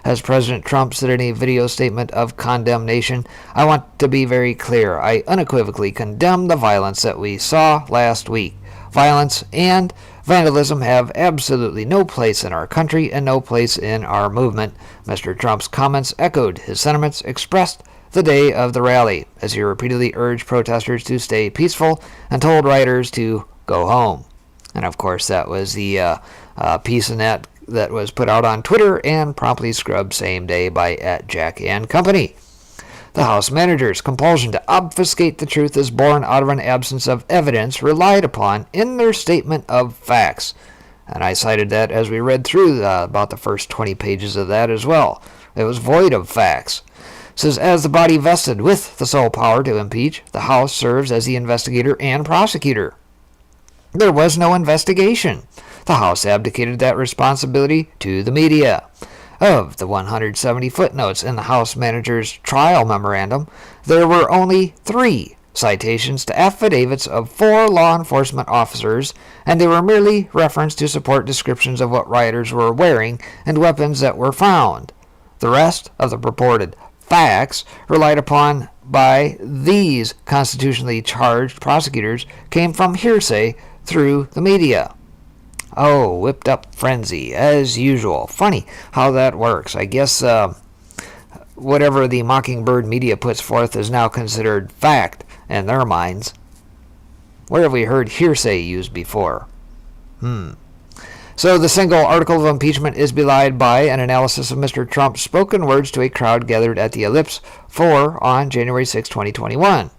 As President Trump said in a video statement of condemnation, I want to be very clear. I unequivocally condemn the violence that we saw last week. Violence and vandalism have absolutely no place in our country and no place in our movement. Mr. Trump's comments echoed his sentiments expressed the day of the rally, as he repeatedly urged protesters to stay peaceful and told rioters to go home. And of course, that was the piece in that was put out on Twitter and promptly scrubbed same day by @Jack&Company. The House managers' compulsion to obfuscate the truth is born out of an absence of evidence relied upon in their statement of facts. And I cited that as we read through about the first 20 pages of that as well. It was void of facts. It says, as the body vested with the sole power to impeach, the House serves as the investigator and prosecutor. There was no investigation. The House abdicated that responsibility to the media. Of the 170 footnotes in the House manager's trial memorandum, there were only 3 citations to affidavits of 4 law enforcement officers, and they were merely referenced to support descriptions of what rioters were wearing and weapons that were found. The rest of the purported facts relied upon by these constitutionally charged prosecutors came from hearsay through the media. Oh, whipped up frenzy, as usual. Funny how that works. I guess whatever the Mockingbird media puts forth is now considered fact in their minds. Where have we heard hearsay used before? So the single article of impeachment is belied by an analysis of Mr. Trump's spoken words to a crowd gathered at the Ellipse 4 on January 6, 2021.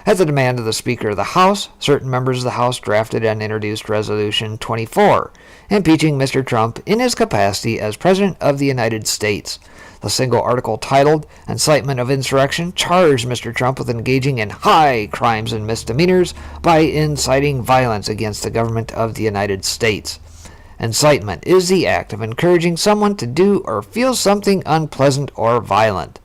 At the demand of the Speaker of the House, certain members of the House drafted and introduced Resolution 24, impeaching Mr. Trump in his capacity as President of the United States. The single article titled Incitement of Insurrection charged Mr. Trump with engaging in high crimes and misdemeanors by inciting violence against the government of the United States. Incitement is the act of encouraging someone to do or feel something unpleasant or violent.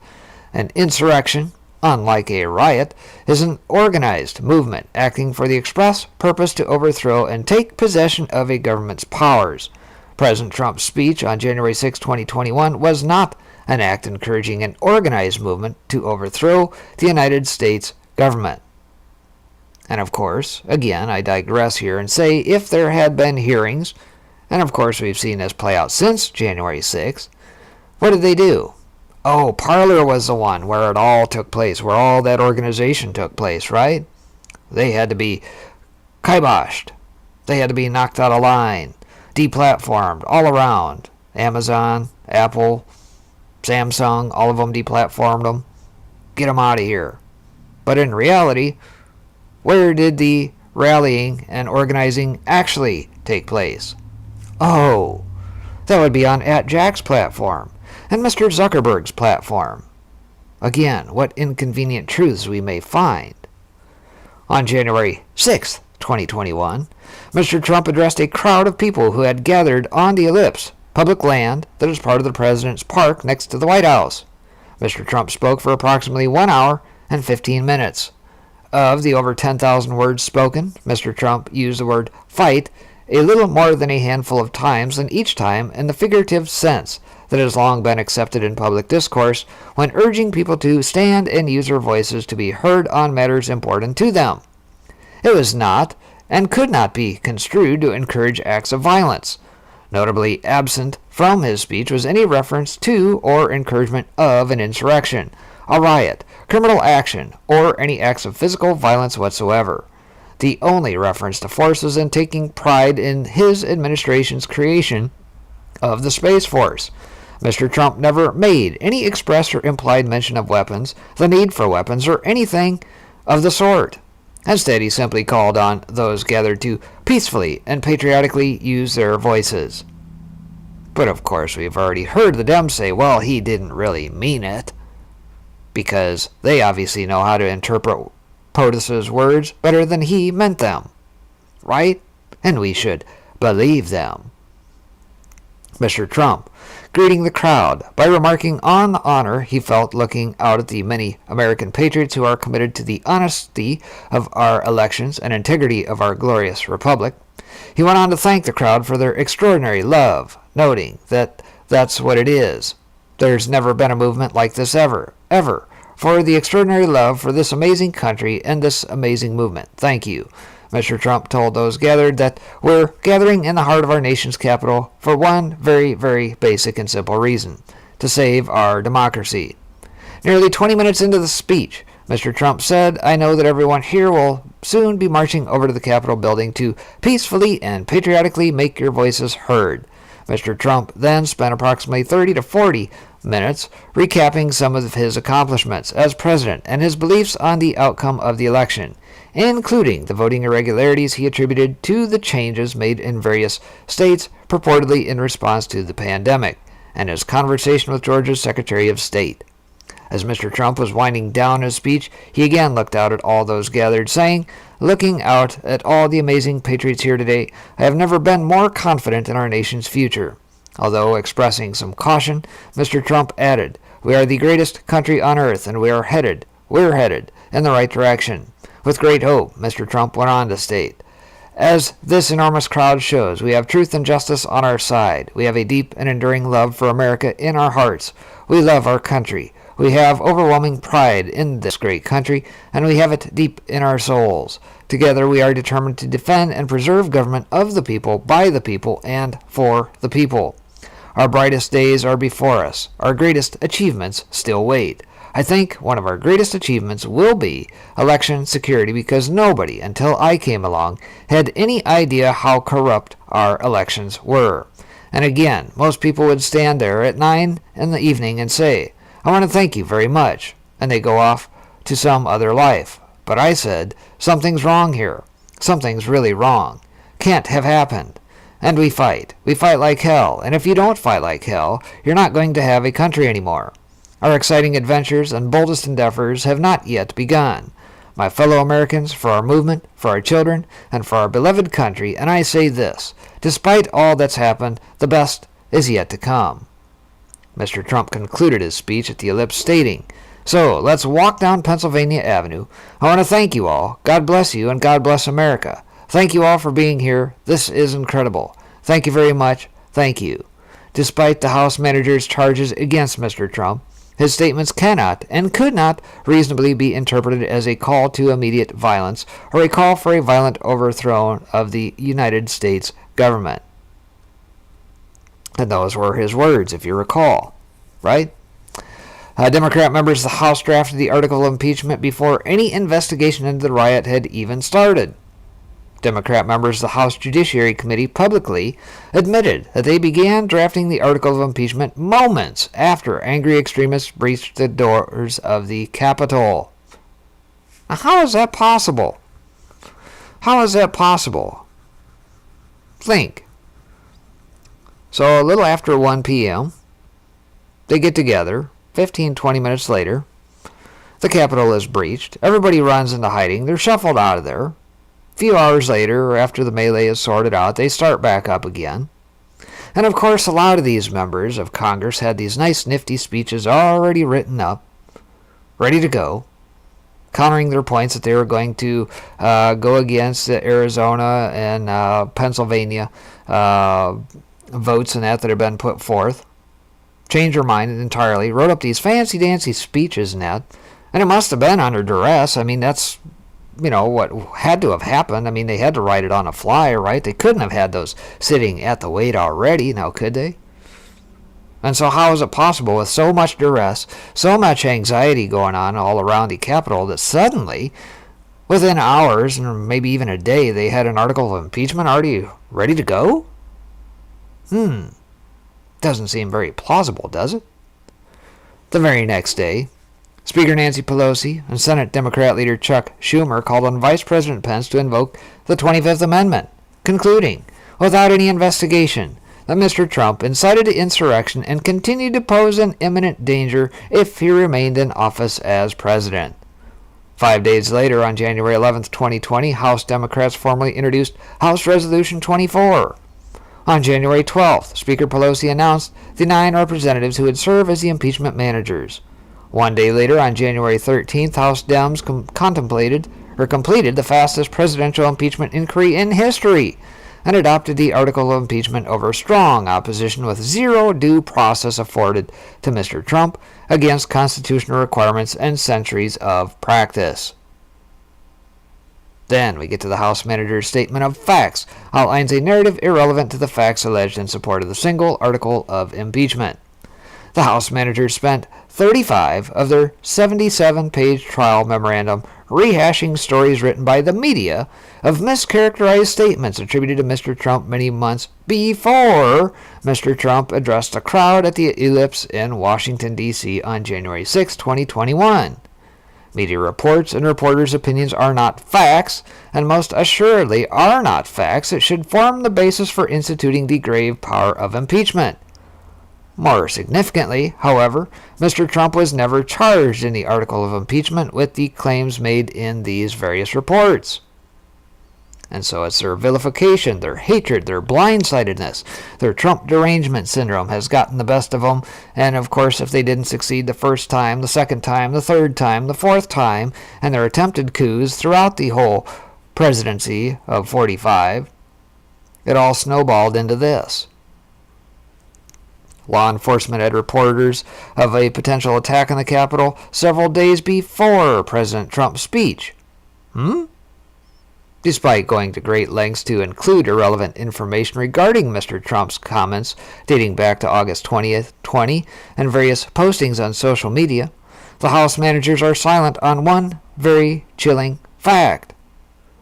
An insurrection unlike a riot, is an organized movement acting for the express purpose to overthrow and take possession of a government's powers. President Trump's speech on January 6, 2021 was not an act encouraging an organized movement to overthrow the United States government. And of course, again, I digress here and say if there had been hearings, and of course we've seen this play out since January 6th, what did they do? Oh, Parler was the one where it all took place, where all that organization took place, right? They had to be kiboshed. They had to be knocked out of line, deplatformed all around. Amazon, Apple, Samsung, all of them deplatformed them. Get them out of here. But in reality, where did the rallying and organizing actually take place? Oh, that would be on @Jack's platform and Mr. Zuckerberg's platform. Again, what inconvenient truths we may find. On January 6th, 2021, Mr. Trump addressed a crowd of people who had gathered on the Ellipse, public land that is part of the President's Park next to the White House. Mr. Trump spoke for approximately 1 hour and 15 minutes. Of the over 10,000 words spoken, Mr. Trump used the word fight a little more than a handful of times, and each time in the figurative sense that has long been accepted in public discourse when urging people to stand and use their voices to be heard on matters important to them. It was not and could not be construed to encourage acts of violence. Notably absent from his speech was any reference to or encouragement of an insurrection, a riot, criminal action, or any acts of physical violence whatsoever. The only reference to force was in taking pride in his administration's creation of the Space Force. Mr. Trump never made any express or implied mention of weapons, the need for weapons, or anything of the sort. Instead, he simply called on those gathered to peacefully and patriotically use their voices. But of course, we've already heard the Dems say, well, he didn't really mean it, because they obviously know how to interpret POTUS's words better than he meant them, right? And we should believe them. Mr. Trump, greeting the crowd by remarking on the honor he felt looking out at the many American patriots who are committed to the honesty of our elections and integrity of our glorious republic. He went on to thank the crowd for their extraordinary love, noting that that's what it is. There's never been a movement like this ever, for the extraordinary love for this amazing country and this amazing movement. Thank you. Mr. Trump told those gathered that we're gathering in the heart of our nation's capital for one very, very basic and simple reason: to save our democracy. Nearly 20 minutes into the speech, Mr. Trump said, I know that everyone here will soon be marching over to the Capitol building to peacefully and patriotically make your voices heard. Mr. Trump then spent approximately 30 to 40 minutes recapping some of his accomplishments as president and his beliefs on the outcome of the election, including the voting irregularities he attributed to the changes made in various states purportedly in response to the pandemic, and his conversation with Georgia's Secretary of State. As Mr. Trump was winding down his speech, he again looked out at all those gathered, saying, looking out at all the amazing patriots here today, I have never been more confident in our nation's future. Although expressing some caution, Mr. Trump added, we are the greatest country on earth, and we're headed in the right direction. With great hope, Mr. Trump went on to state, as this enormous crowd shows, we have truth and justice on our side. We have a deep and enduring love for America in our hearts. We love our country. We have overwhelming pride in this great country, and we have it deep in our souls. Together we are determined to defend and preserve government of the people, by the people, and for the people. Our brightest days are before us. Our greatest achievements still wait. I think one of our greatest achievements will be election security, because nobody, until I came along, had any idea how corrupt our elections were. And again, most people would stand there at 9 in the evening and say, I want to thank you very much, and they go off to some other life. But I said, something's wrong here. Something's really wrong. Can't have happened. And we fight. We fight like hell, and if you don't fight like hell, you're not going to have a country anymore. Our exciting adventures and boldest endeavors have not yet begun. My fellow Americans, for our movement, for our children, and for our beloved country, and I say this, despite all that's happened, the best is yet to come. Mr. Trump concluded his speech at the Ellipse stating, So let's walk down Pennsylvania Avenue. I want to thank you all. God bless you and God bless America. Thank you all for being here. This is incredible. Thank you very much. Thank you. Despite the House manager's charges against Mr. Trump, his statements cannot and could not reasonably be interpreted as a call to immediate violence or a call for a violent overthrow of the United States government. And those were his words, if you recall, right? Democrat members of the House drafted the article of impeachment before any investigation into the riot had even started. Democrat members of the House Judiciary Committee publicly admitted that they began drafting the article of impeachment moments after angry extremists breached the doors of the Capitol. Now, how is that possible? How is that possible? Think. So a little after 1 p.m., they get together. 15-20 minutes later, the Capitol is breached. Everybody runs into hiding. They're shuffled out of there. A few hours later, after the melee is sorted out, they start back up again. And of course, a lot of these members of Congress had these nice nifty speeches already written up, ready to go, countering their points that they were going to go against the Arizona and Pennsylvania votes and that had been put forth. Changed their mind entirely, wrote up these fancy-dancy speeches and that, and it must have been under duress. I mean, that's, what had to have happened. I mean, they had to write it on the fly, right? They couldn't have had those sitting at the wait already, now could they? And so how is it possible with so much duress, so much anxiety going on all around the Capitol that suddenly, within hours, or maybe even a day, they had an article of impeachment already ready to go? Doesn't seem very plausible, does it? The very next day, Speaker Nancy Pelosi and Senate Democrat leader Chuck Schumer called on Vice President Pence to invoke the 25th Amendment, concluding, without any investigation, that Mr. Trump incited insurrection and continued to pose an imminent danger if he remained in office as president. 5 days later, on January 11, 2020, House Democrats formally introduced House Resolution 24. On January 12th, Speaker Pelosi announced the 9 representatives who would serve as the impeachment managers. 1 day later, on January 13th, House Dems completed the fastest presidential impeachment inquiry in history and adopted the article of impeachment over strong opposition with zero due process afforded to Mr. Trump against constitutional requirements and centuries of practice. Then we get to the House Manager's Statement of Facts, outlines a narrative irrelevant to the facts alleged in support of the single article of impeachment. The House Managers spent 35 of their 77-page trial memorandum rehashing stories written by the media of mischaracterized statements attributed to Mr. Trump many months before Mr. Trump addressed a crowd at the Ellipse in Washington, D.C. on January 6, 2021. Media reports and reporters' opinions are not facts, and most assuredly are not facts that should form the basis for instituting the grave power of impeachment. More significantly, however, Mr. Trump was never charged in the article of impeachment with the claims made in these various reports. And so it's their vilification, their hatred, their blindsidedness, their Trump derangement syndrome has gotten the best of them. And of course, if they didn't succeed the first time, the second time, the third time, the fourth time, and their attempted coups throughout the whole presidency of 45, it all snowballed into this. Law enforcement had reporters of a potential attack on the Capitol several days before President Trump's speech. Despite going to great lengths to include irrelevant information regarding Mr. Trump's comments dating back to August 20th, 20, and various postings on social media, the House managers are silent on one very chilling fact.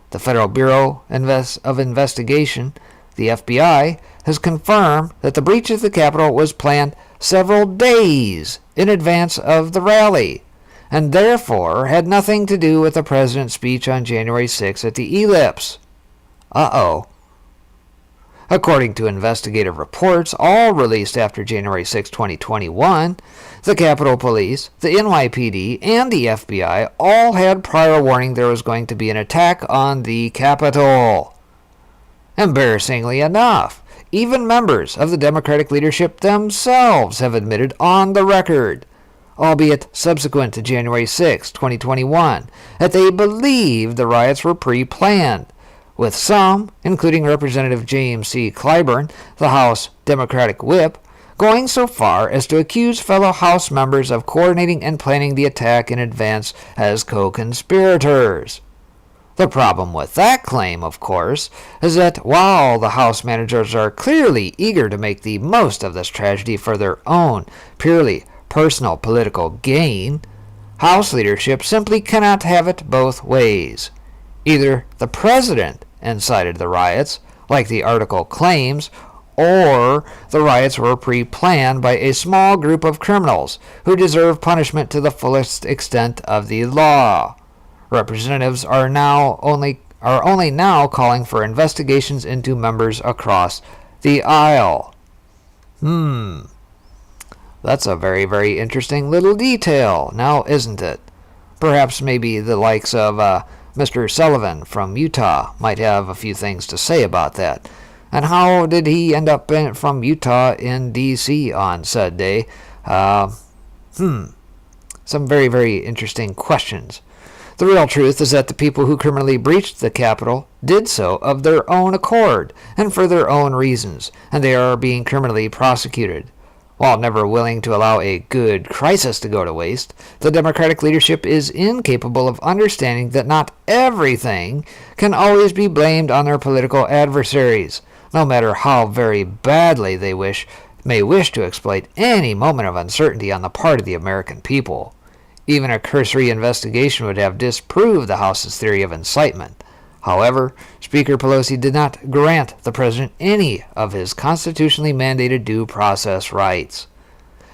The Federal Bureau of Investigation, the FBI, has confirmed that the breach of the Capitol was planned several days in advance of the rally, and therefore had nothing to do with the president's speech on January 6 at the Ellipse. According to investigative reports, all released after January 6, 2021, the Capitol Police, the NYPD, and the FBI all had prior warning there was going to be an attack on the Capitol. Embarrassingly enough, even members of the Democratic leadership themselves have admitted on the record, albeit subsequent to January 6, 2021, that they believe the riots were pre-planned, with some, including Representative James C. Clyburn, the House Democratic whip, going so far as to accuse fellow House members of coordinating and planning the attack in advance as co-conspirators. The problem with that claim, of course, is that while the House managers are clearly eager to make the most of this tragedy for their own, purely personal political gain, House leadership simply cannot have it both ways. Either the president incited the riots, like the article claims, or the riots were pre-planned by a small group of criminals who deserve punishment to the fullest extent of the law. Representatives are only now calling for investigations into members across the aisle. That's a very, very interesting little detail, now isn't it? Perhaps maybe the likes of Mr. Sullivan from Utah might have a few things to say about that. And how did he end up from Utah in D.C. on said day? Some very, very interesting questions. The real truth is that the people who criminally breached the Capitol did so of their own accord and for their own reasons, and they are being criminally prosecuted. While never willing to allow a good crisis to go to waste, the Democratic leadership is incapable of understanding that not everything can always be blamed on their political adversaries, no matter how very badly they may wish to exploit any moment of uncertainty on the part of the American people. Even a cursory investigation would have disproved the House's theory of incitement. However, Speaker Pelosi did not grant the president any of his constitutionally mandated due process rights.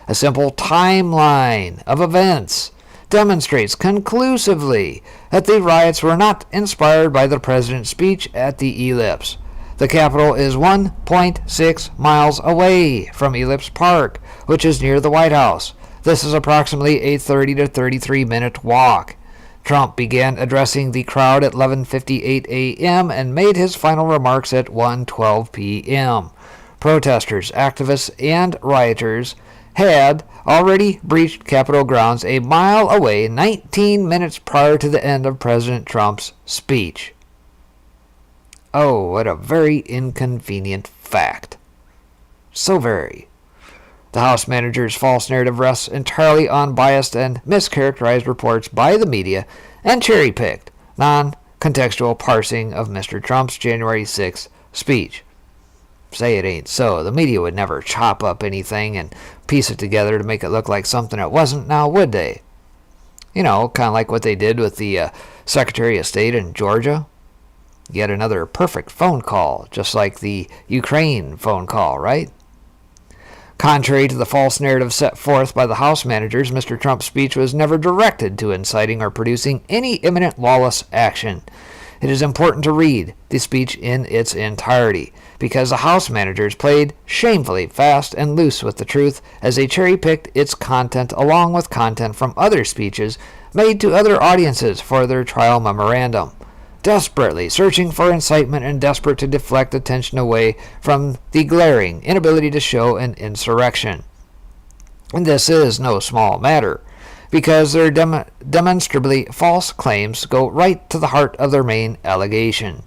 A simple timeline of events demonstrates conclusively that the riots were not inspired by the president's speech at the Ellipse. The Capitol is 1.6 miles away from Ellipse Park, which is near the White House. This is approximately a 30 to 33-minute walk. Trump began addressing the crowd at 11:58 a.m. and made his final remarks at 1:12 p.m. Protesters, activists, and rioters had already breached Capitol grounds a mile away 19 minutes prior to the end of President Trump's speech. Oh, what a very inconvenient fact. So very. The House manager's false narrative rests entirely on biased and mischaracterized reports by the media and cherry-picked, non-contextual parsing of Mr. Trump's January 6th speech. Say it ain't so. The media would never chop up anything and piece it together to make it look like something it wasn't, now would they? You know, kind of like what they did with the Secretary of State in Georgia. Yet another perfect phone call, just like the Ukraine phone call, right? Contrary to the false narrative set forth by the House managers, Mr. Trump's speech was never directed to inciting or producing any imminent lawless action. It is important to read the speech in its entirety, because the House managers played shamefully fast and loose with the truth as they cherry-picked its content along with content from other speeches made to other audiences for their trial memorandum, desperately searching for incitement and desperate to deflect attention away from the glaring inability to show an insurrection. And this is no small matter, because their demonstrably false claims go right to the heart of their main allegation.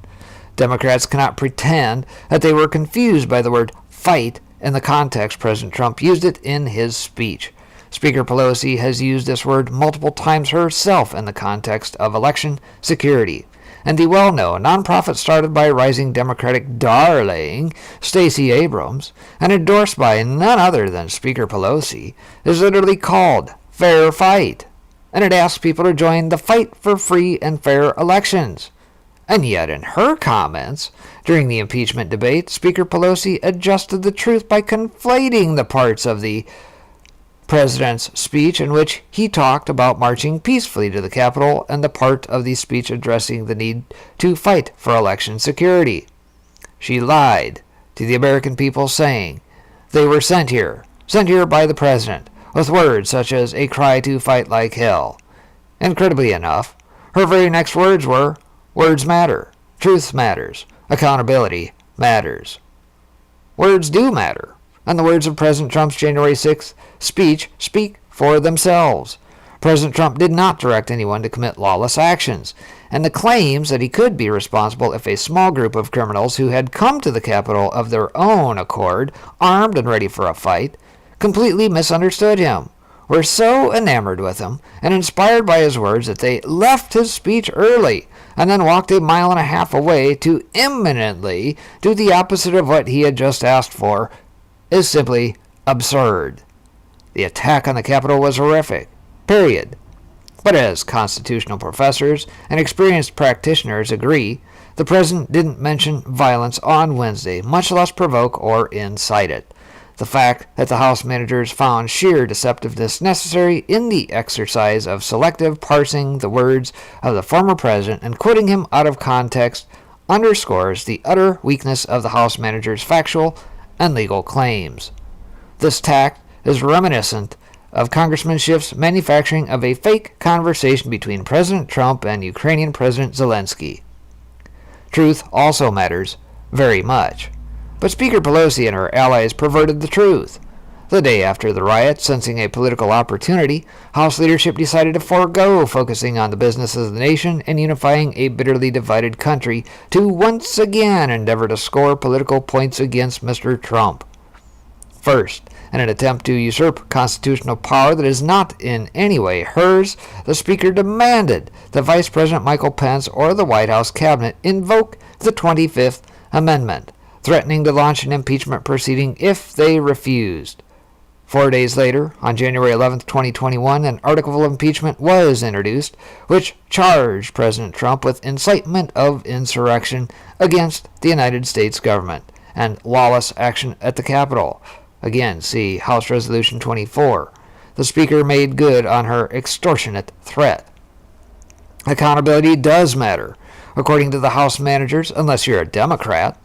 Democrats cannot pretend that they were confused by the word fight in the context President Trump used it in his speech. Speaker Pelosi has used this word multiple times herself in the context of election security. And the well-known nonprofit started by rising Democratic darling Stacey Abrams and endorsed by none other than Speaker Pelosi is literally called Fair Fight, and it asks people to join the fight for free and fair elections. And yet in her comments during the impeachment debate, Speaker Pelosi adjusted the truth by conflating the parts of the president's speech in which he talked about marching peacefully to the Capitol and the part of the speech addressing the need to fight for election security. She lied to the American people, saying they were sent here by the president, with words such as a cry to fight like hell. Incredibly enough, her very next words were, words matter, truth matters, accountability matters. Words do matter. And the words of President Trump's January 6th speech speak for themselves. President Trump did not direct anyone to commit lawless actions, and the claims that he could be responsible if a small group of criminals who had come to the Capitol of their own accord, armed and ready for a fight, completely misunderstood him, were so enamored with him and inspired by his words that they left his speech early and then walked a mile and a half away to imminently do the opposite of what he had just asked for, is simply absurd. The attack on the Capitol was horrific. Period. But as constitutional professors and experienced practitioners agree, the president didn't mention violence on Wednesday, much less provoke or incite it. The fact that the House managers found sheer deceptiveness necessary in the exercise of selective parsing the words of the former president and quoting him out of context underscores the utter weakness of the House managers' factual and legal claims. This tact is reminiscent of Congressman Schiff's manufacturing of a fake conversation between President Trump and Ukrainian President Zelensky. Truth also matters very much. But Speaker Pelosi and her allies perverted the truth. The day after the riot, sensing a political opportunity, House leadership decided to forego focusing on the business of the nation and unifying a bitterly divided country to once again endeavor to score political points against Mr. Trump. First, in an attempt to usurp constitutional power that is not in any way hers, the Speaker demanded that Vice President Michael Pence or the White House cabinet invoke the 25th Amendment, threatening to launch an impeachment proceeding if they refused. 4 days later, on January 11, 2021, an article of impeachment was introduced, which charged President Trump with incitement of insurrection against the United States government and lawless action at the Capitol. Again, see House Resolution 24. The Speaker made good on her extortionate threat. Accountability does matter, according to the House managers, unless you're a Democrat.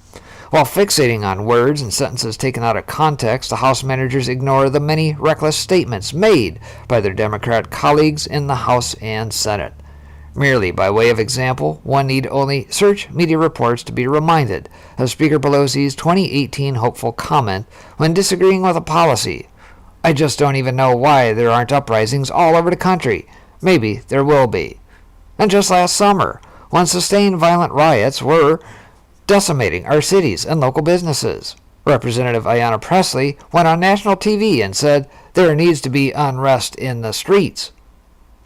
While fixating on words and sentences taken out of context, the House managers ignore the many reckless statements made by their Democrat colleagues in the House and Senate. Merely by way of example, one need only search media reports to be reminded of Speaker Pelosi's 2018 hopeful comment when disagreeing with a policy. "I just don't even know why there aren't uprisings all over the country. Maybe there will be." And just last summer, when sustained violent riots were decimating our cities and local businesses, Representative Ayanna Pressley went on national TV and said there needs to be unrest in the streets.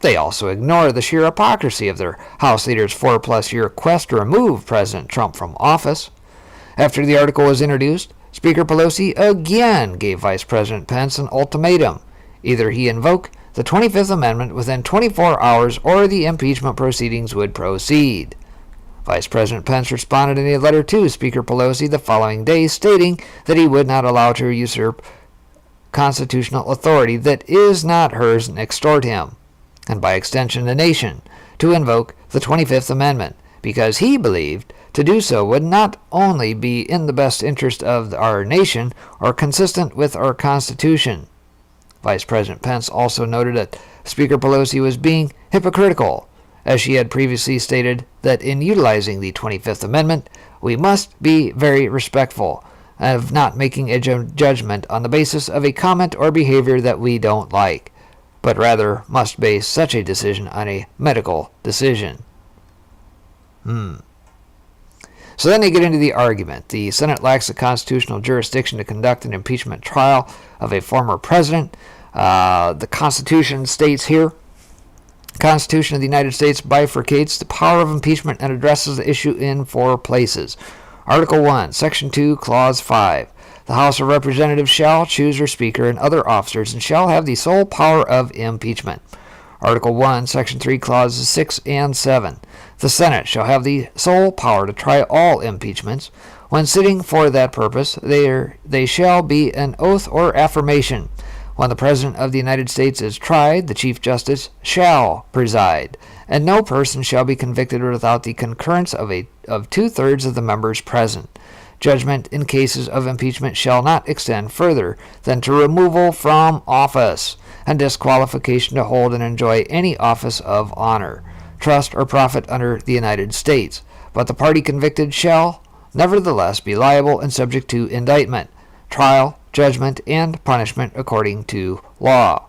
They also ignore the sheer hypocrisy of their House leaders' 4+ year quest to remove President Trump from office. After the article was introduced, Speaker Pelosi again gave Vice President Pence an ultimatum. Either he invoke the 25th Amendment within 24 hours or the impeachment proceedings would proceed. Vice President Pence responded in a letter to Speaker Pelosi the following day, stating that he would not allow her to usurp constitutional authority that is not hers and extort him, and by extension the nation, to invoke the 25th Amendment, because he believed to do so would not only be in the best interest of our nation or consistent with our Constitution. Vice President Pence also noted that Speaker Pelosi was being hypocritical, as she had previously stated that in utilizing the 25th Amendment, we must be very respectful of not making a judgment on the basis of a comment or behavior that we don't like, but rather must base such a decision on a medical decision. So then they get into the argument. The Senate lacks the constitutional jurisdiction to conduct an impeachment trial of a former president. The Constitution states here, Constitution of the United States bifurcates the power of impeachment and addresses the issue in 4 places. Article 1, Section 2, Clause 5. The House of Representatives shall choose their Speaker and other officers and shall have the sole power of impeachment. Article 1, Section 3, Clauses 6 and 7. The Senate shall have the sole power to try all impeachments. When sitting for that purpose, they shall be an oath or affirmation. When the President of the United States is tried, the Chief Justice shall preside, and no person shall be convicted without the concurrence of 2/3 of the members present. Judgment in cases of impeachment shall not extend further than to removal from office and disqualification to hold and enjoy any office of honor, trust, or profit under the United States. But the party convicted shall nevertheless be liable and subject to indictment, trial, judgment, and punishment according to law.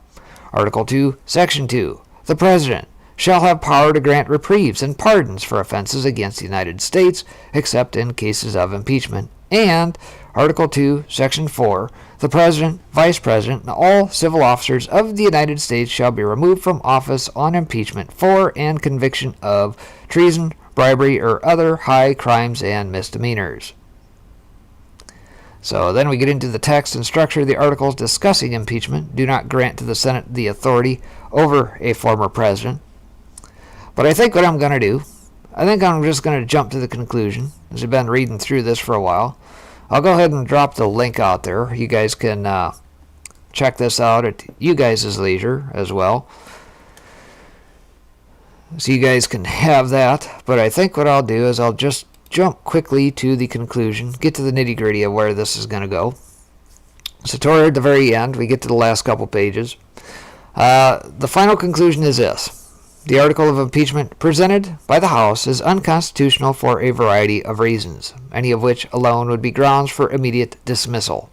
Article 2, Section 2. The President shall have power to grant reprieves and pardons for offenses against the United States, except in cases of impeachment. And Article 2, Section 4. The President, Vice President, and all civil officers of the United States shall be removed from office on impeachment for and conviction of treason, bribery, or other high crimes and misdemeanors. So then we get into the text and structure of the articles discussing impeachment. Do not grant to the Senate the authority over a former president. But I think what I'm going to do, I think I'm just going to jump to the conclusion, as I've been reading through this for a while. I'll go ahead and drop the link out there. You guys can check this out at you guys' leisure as well. So you guys can have that. But I think what I'll do is I'll just jump quickly to the conclusion, get to the nitty-gritty of where this is going to go. So toward the very end, we get to the last couple pages. The final conclusion is this. The article of impeachment presented by the House is unconstitutional for a variety of reasons, any of which alone would be grounds for immediate dismissal.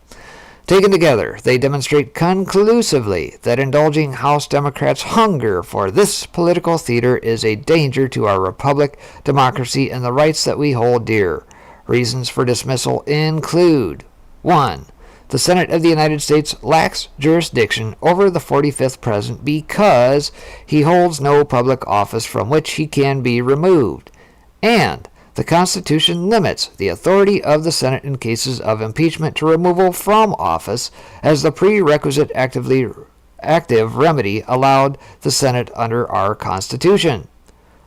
Taken together, they demonstrate conclusively that indulging House Democrats' hunger for this political theater is a danger to our republic, democracy, and the rights that we hold dear. Reasons for dismissal include 1. The Senate of the United States lacks jurisdiction over the 45th President because he holds no public office from which he can be removed, and the Constitution limits the authority of the Senate in cases of impeachment to removal from office as the prerequisite active remedy allowed the Senate under our Constitution.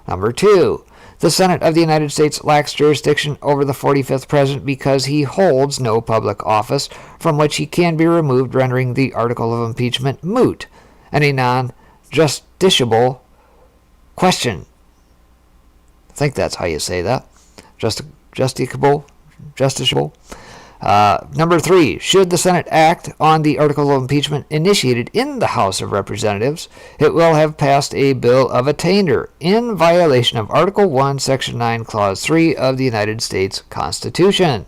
Number 2. The Senate of the United States lacks jurisdiction over the 45th President because he holds no public office from which he can be removed, rendering the article of impeachment moot and a non-justiciable question. I think that's how you say that. Justiciable. Number 3, should the Senate act on the article of impeachment initiated in the House of Representatives, it will have passed a bill of attainder in violation of Article 1, Section 9, Clause 3 of the United States Constitution.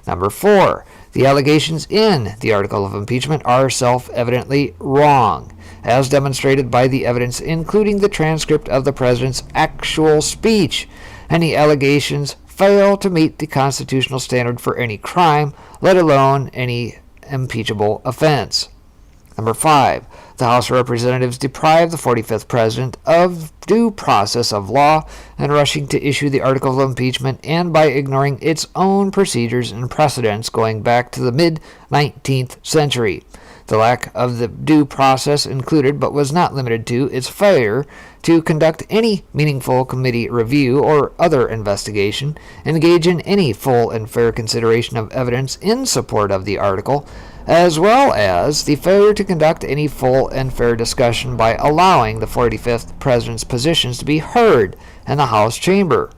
Number 4, the allegations in the article of impeachment are self-evidently wrong, as demonstrated by the evidence including the transcript of the President's actual speech. Any allegations fail to meet the constitutional standard for any crime, let alone any impeachable offense. Number 5, the House of Representatives deprived the 45th President of due process of law in rushing to issue the article of impeachment and by ignoring its own procedures and precedents going back to the mid-19th century. The lack of the due process included, but was not limited to, its failure to conduct any meaningful committee review or other investigation, engage in any full and fair consideration of evidence in support of the article, as well as the failure to conduct any full and fair discussion by allowing the 45th President's positions to be heard in the House chamber.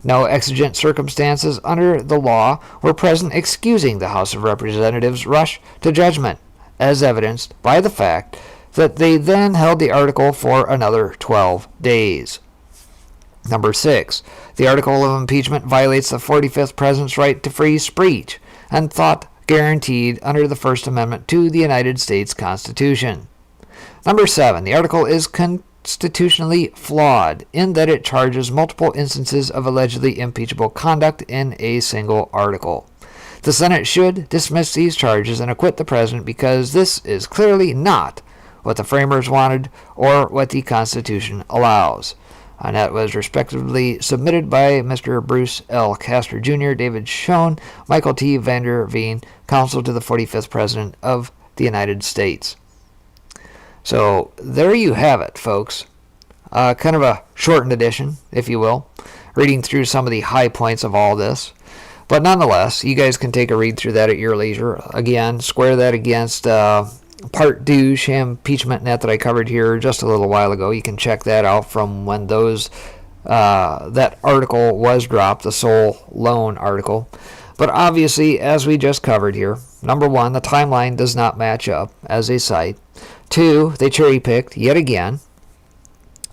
No exigent circumstances under the law were present excusing the House of Representatives' rush to judgment, as evidenced by the fact that they then held the article for another 12 days. Number 6, the article of impeachment violates the 45th President's right to free speech and thought guaranteed under the First Amendment to the United States Constitution. Number 7, the article is constitutionally flawed in that it charges multiple instances of allegedly impeachable conduct in a single article. The Senate should dismiss these charges and acquit the President because this is clearly not what the framers wanted or what the Constitution allows. And that was respectively submitted by Mr. Bruce L. Castor Jr., David Schoen, Michael T. Vander Veen, counsel to the 45th President of the United States. So there you have it, folks. Kind of a shortened edition, if you will, reading through some of the high points of all this. But nonetheless, you guys can take a read through that at your leisure. Again, square that against Part 2, Sham Impeachment Net, that I covered here just a little while ago. You can check that out from when that article was dropped, the Soul Loan article. But obviously, as we just covered here, number 1, the timeline does not match up as a site. 2, they cherry-picked yet again.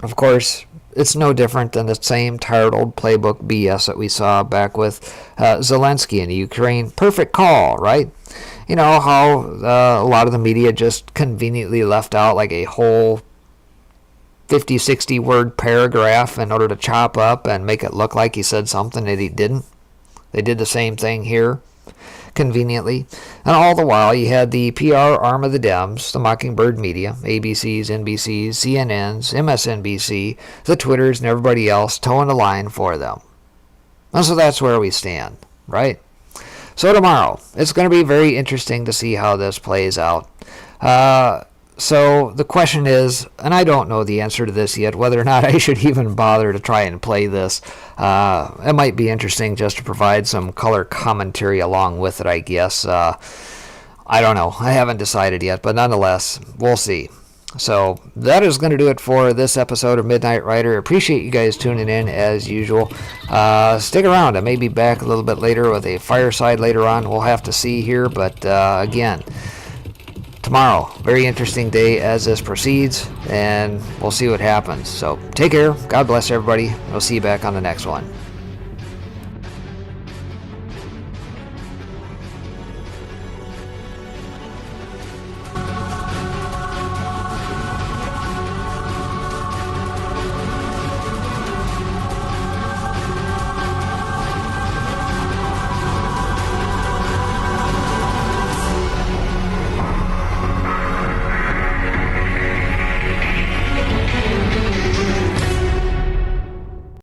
Of course, it's no different than the same tired old playbook BS that we saw back with Zelensky in the Ukraine. Perfect call, right? You know how a lot of the media just conveniently left out like a whole 50, 60 word paragraph in order to chop up and make it look like he said something that he didn't. They did the same thing here, conveniently. And all the while, you had the PR arm of the Dems, the Mockingbird media, ABCs, NBCs, CNNs, MSNBC, the Twitters, and everybody else towing the line for them. And so that's where we stand, right? So tomorrow, it's going to be very interesting to see how this plays out. So the question is, and I don't know the answer to this yet, whether or not I should even bother to try and play this. It might be interesting just to provide some color commentary along with it, I guess. I don't know. I haven't decided yet, but nonetheless, we'll see. So that is going to do it for this episode of Midnight Rider. Appreciate you guys tuning in as usual. Stick around. I may be back a little bit later with a fireside later on. We'll have to see here, but again, tomorrow, very interesting day as this proceeds, and we'll see what happens. So take care. God bless everybody. We'll see you back on the next one.